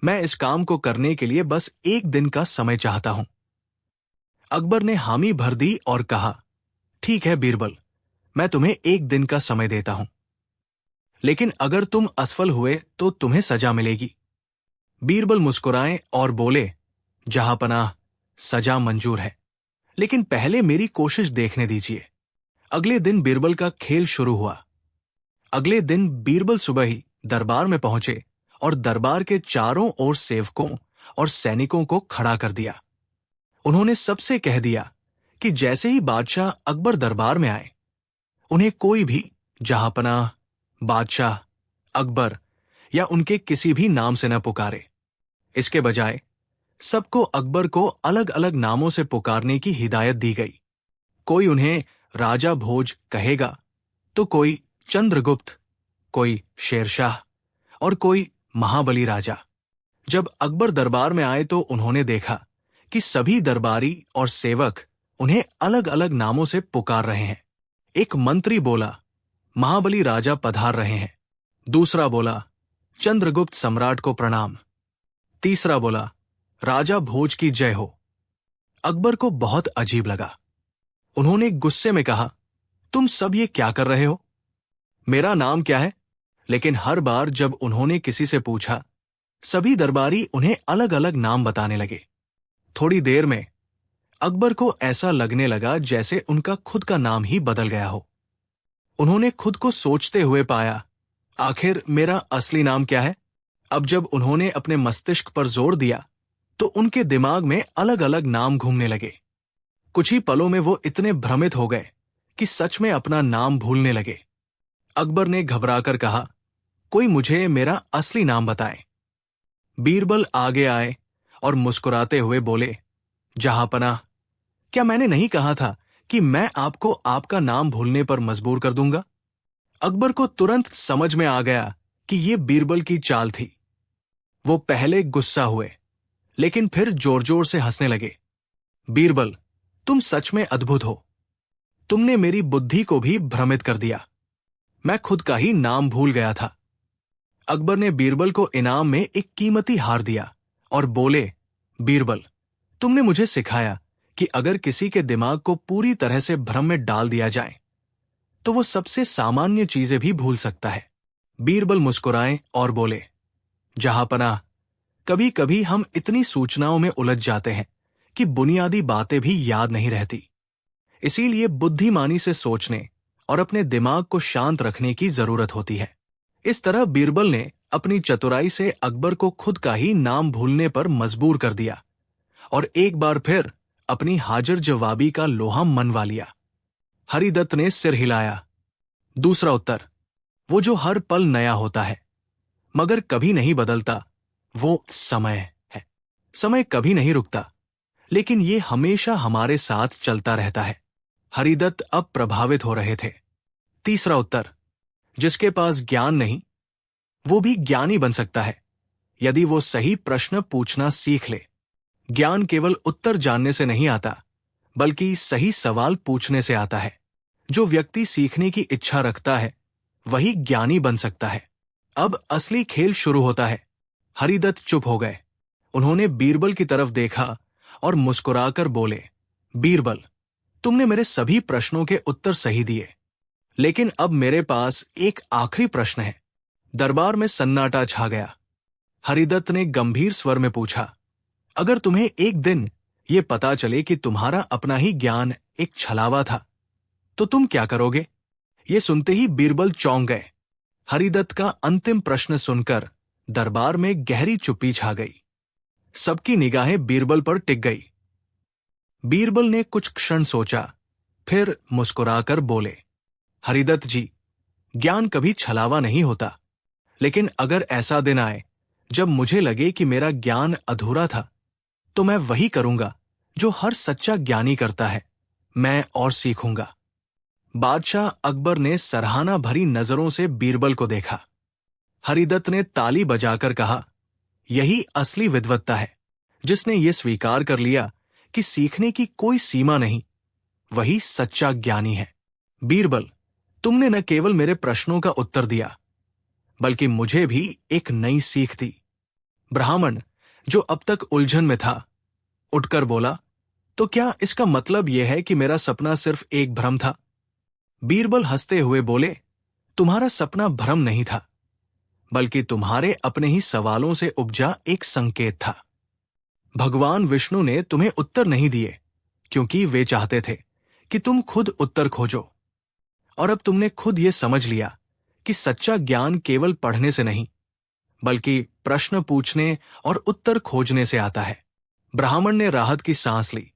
मैं इस काम को करने के लिए बस एक दिन का समय चाहता हूं। अकबर ने हामी भर दी और कहा, ठीक है बीरबल, मैं तुम्हें एक दिन का समय देता हूं, लेकिन अगर तुम असफल हुए तो तुम्हें सजा मिलेगी। बीरबल मुस्कुराए और बोले, जहां पनाह, सजा मंजूर है, लेकिन पहले मेरी कोशिश देखने दीजिए। अगले दिन बीरबल का खेल शुरू हुआ। अगले दिन बीरबल सुबह ही दरबार में पहुंचे और दरबार के चारों ओर सेवकों और सैनिकों को खड़ा कर दिया। उन्होंने सबसे कह दिया कि जैसे ही बादशाह अकबर दरबार में आए, उन्हें कोई भी जहांपनाह, बादशाह, अकबर या उनके किसी भी नाम से न पुकारे। इसके बजाय सबको अकबर को अलग अलग नामों से पुकारने की हिदायत दी गई। कोई उन्हें राजा भोज कहेगा, तो कोई चंद्रगुप्त, कोई शेरशाह और कोई महाबली राजा। जब अकबर दरबार में आए तो उन्होंने देखा कि सभी दरबारी और सेवक उन्हें अलग अलग नामों से पुकार रहे हैं। एक मंत्री बोला, महाबली राजा पधार रहे हैं। दूसरा बोला, चंद्रगुप्त सम्राट को प्रणाम। तीसरा बोला, राजा भोज की जय हो। अकबर को बहुत अजीब लगा। उन्होंने गुस्से में कहा, तुम सब ये क्या कर रहे हो? मेरा नाम क्या है? लेकिन हर बार जब उन्होंने किसी से पूछा, सभी दरबारी उन्हें अलग अलग नाम बताने लगे। थोड़ी देर में अकबर को ऐसा लगने लगा जैसे उनका खुद का नाम ही बदल गया हो। उन्होंने खुद को सोचते हुए पाया, आखिर मेरा असली नाम क्या है? अब जब उन्होंने अपने मस्तिष्क पर जोर दिया तो उनके दिमाग में अलग अलग नाम घूमने लगे। कुछ ही पलों में वो इतने भ्रमित हो गए कि सच में अपना नाम भूलने लगे। अकबर ने घबराकर कहा, कोई मुझे मेरा असली नाम बताए। बीरबल आगे आए और मुस्कुराते हुए बोले, जहांपनाह, क्या मैंने नहीं कहा था कि मैं आपको आपका नाम भूलने पर मजबूर कर दूंगा? अकबर को तुरंत समझ में आ गया कि ये बीरबल की चाल थी। वो पहले गुस्सा हुए, लेकिन फिर जोर जोर से हंसने लगे। बीरबल, तुम सच में अद्भुत हो। तुमने मेरी बुद्धि को भी भ्रमित कर दिया। मैं खुद का ही नाम भूल गया था। अकबर ने बीरबल को इनाम में एक कीमती हार दिया और बोले, बीरबल, तुमने मुझे सिखाया कि अगर किसी के दिमाग को पूरी तरह से भ्रम में डाल दिया जाए तो वो सबसे सामान्य चीजें भी भूल सकता है। बीरबल मुस्कुराए और बोले, जहांपनाह, कभी कभी हम इतनी सूचनाओं में उलझ जाते हैं कि बुनियादी बातें भी याद नहीं रहती। इसीलिए बुद्धिमानी से सोचने और अपने दिमाग को शांत रखने की जरूरत होती है। इस तरह बीरबल ने अपनी चतुराई से अकबर को खुद का ही नाम भूलने पर मजबूर कर दिया और एक बार फिर अपनी हाजिर जवाबी का लोहा मनवा लिया। हरिदत्त ने सिर हिलाया। दूसरा उत्तर, वो जो हर पल नया होता है मगर कभी नहीं बदलता, वो समय है। समय कभी नहीं रुकता, लेकिन ये हमेशा हमारे साथ चलता रहता है। हरिदत्त अब प्रभावित हो रहे थे। तीसरा उत्तर, जिसके पास ज्ञान नहीं, वो भी ज्ञानी बन सकता है यदि वो सही प्रश्न पूछना सीख ले। ज्ञान केवल उत्तर जानने से नहीं आता, बल्कि सही सवाल पूछने से आता है। जो व्यक्ति सीखने की इच्छा रखता है वही ज्ञानी बन सकता है। अब असली खेल शुरू होता है। हरिदत्त चुप हो गए। उन्होंने बीरबल की तरफ देखा और मुस्कुराकर बोले, बीरबल, तुमने मेरे सभी प्रश्नों के उत्तर सही दिए, लेकिन अब मेरे पास एक आखिरी प्रश्न है। दरबार में सन्नाटा छा गया। हरिदत्त ने गंभीर स्वर में पूछा, अगर तुम्हें एक दिन ये पता चले कि तुम्हारा अपना ही ज्ञान एक छलावा था, तो तुम क्या करोगे? ये सुनते ही बीरबल चौंक गए। हरिदत्त का अंतिम प्रश्न सुनकर दरबार में गहरी चुप्पी छा गई। सबकी निगाहें बीरबल पर टिक गई। बीरबल ने कुछ क्षण सोचा, फिर मुस्कुराकर बोले, हरिदत्त जी, ज्ञान कभी छलावा नहीं होता, लेकिन अगर ऐसा दिन आए जब मुझे लगे कि मेरा ज्ञान अधूरा था, तो मैं वही करूंगा जो हर सच्चा ज्ञानी करता है, मैं और सीखूंगा। बादशाह अकबर ने सराहना भरी नजरों से बीरबल को देखा। हरिदत्त ने ताली बजाकर कहा, यही असली विद्वत्ता है। जिसने ये स्वीकार कर लिया कि सीखने की कोई सीमा नहीं, वही सच्चा ज्ञानी है। बीरबल, तुमने न केवल मेरे प्रश्नों का उत्तर दिया, बल्कि मुझे भी एक नई सीख दी। ब्राह्मण, जो अब तक उलझन में था, उठकर बोला, तो क्या इसका मतलब यह है कि मेरा सपना सिर्फ एक भ्रम था? बीरबल हंसते हुए बोले, तुम्हारा सपना भ्रम नहीं था, बल्कि तुम्हारे अपने ही सवालों से उपजा एक संकेत था। भगवान विष्णु ने तुम्हें उत्तर नहीं दिए क्योंकि वे चाहते थे कि तुम खुद उत्तर खोजो। और अब तुमने खुद ये समझ लिया कि सच्चा ज्ञान केवल पढ़ने से नहीं, बल्कि प्रश्न पूछने और उत्तर खोजने से आता है। ब्राह्मण ने राहत की सांस ली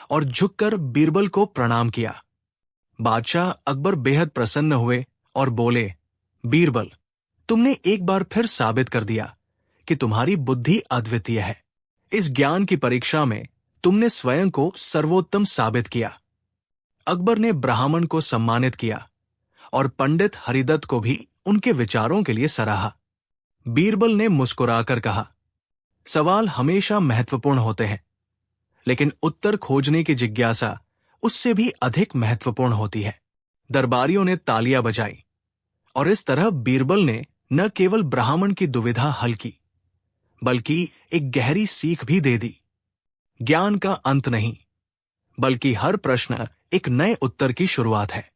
और झुककर बीरबल को प्रणाम किया। बादशाह अकबर बेहद प्रसन्न हुए और बोले, बीरबल, तुमने एक बार फिर साबित कर दिया कि तुम्हारी बुद्धि अद्वितीय है। इस ज्ञान की परीक्षा में तुमने स्वयं को सर्वोत्तम साबित किया। अकबर ने ब्राह्मण को सम्मानित किया और पंडित हरिदत्त को भी उनके विचारों के लिए सराहा। बीरबल ने मुस्कुराकर कहा, सवाल हमेशा महत्वपूर्ण होते हैं, लेकिन उत्तर खोजने की जिज्ञासा उससे भी अधिक महत्वपूर्ण होती है। दरबारियों ने तालियां बजाई और इस तरह बीरबल ने न केवल ब्राह्मण की दुविधा हल की, बल्कि एक गहरी सीख भी दे दी। ज्ञान का अंत नहीं, बल्कि हर प्रश्न एक नए उत्तर की शुरुआत है।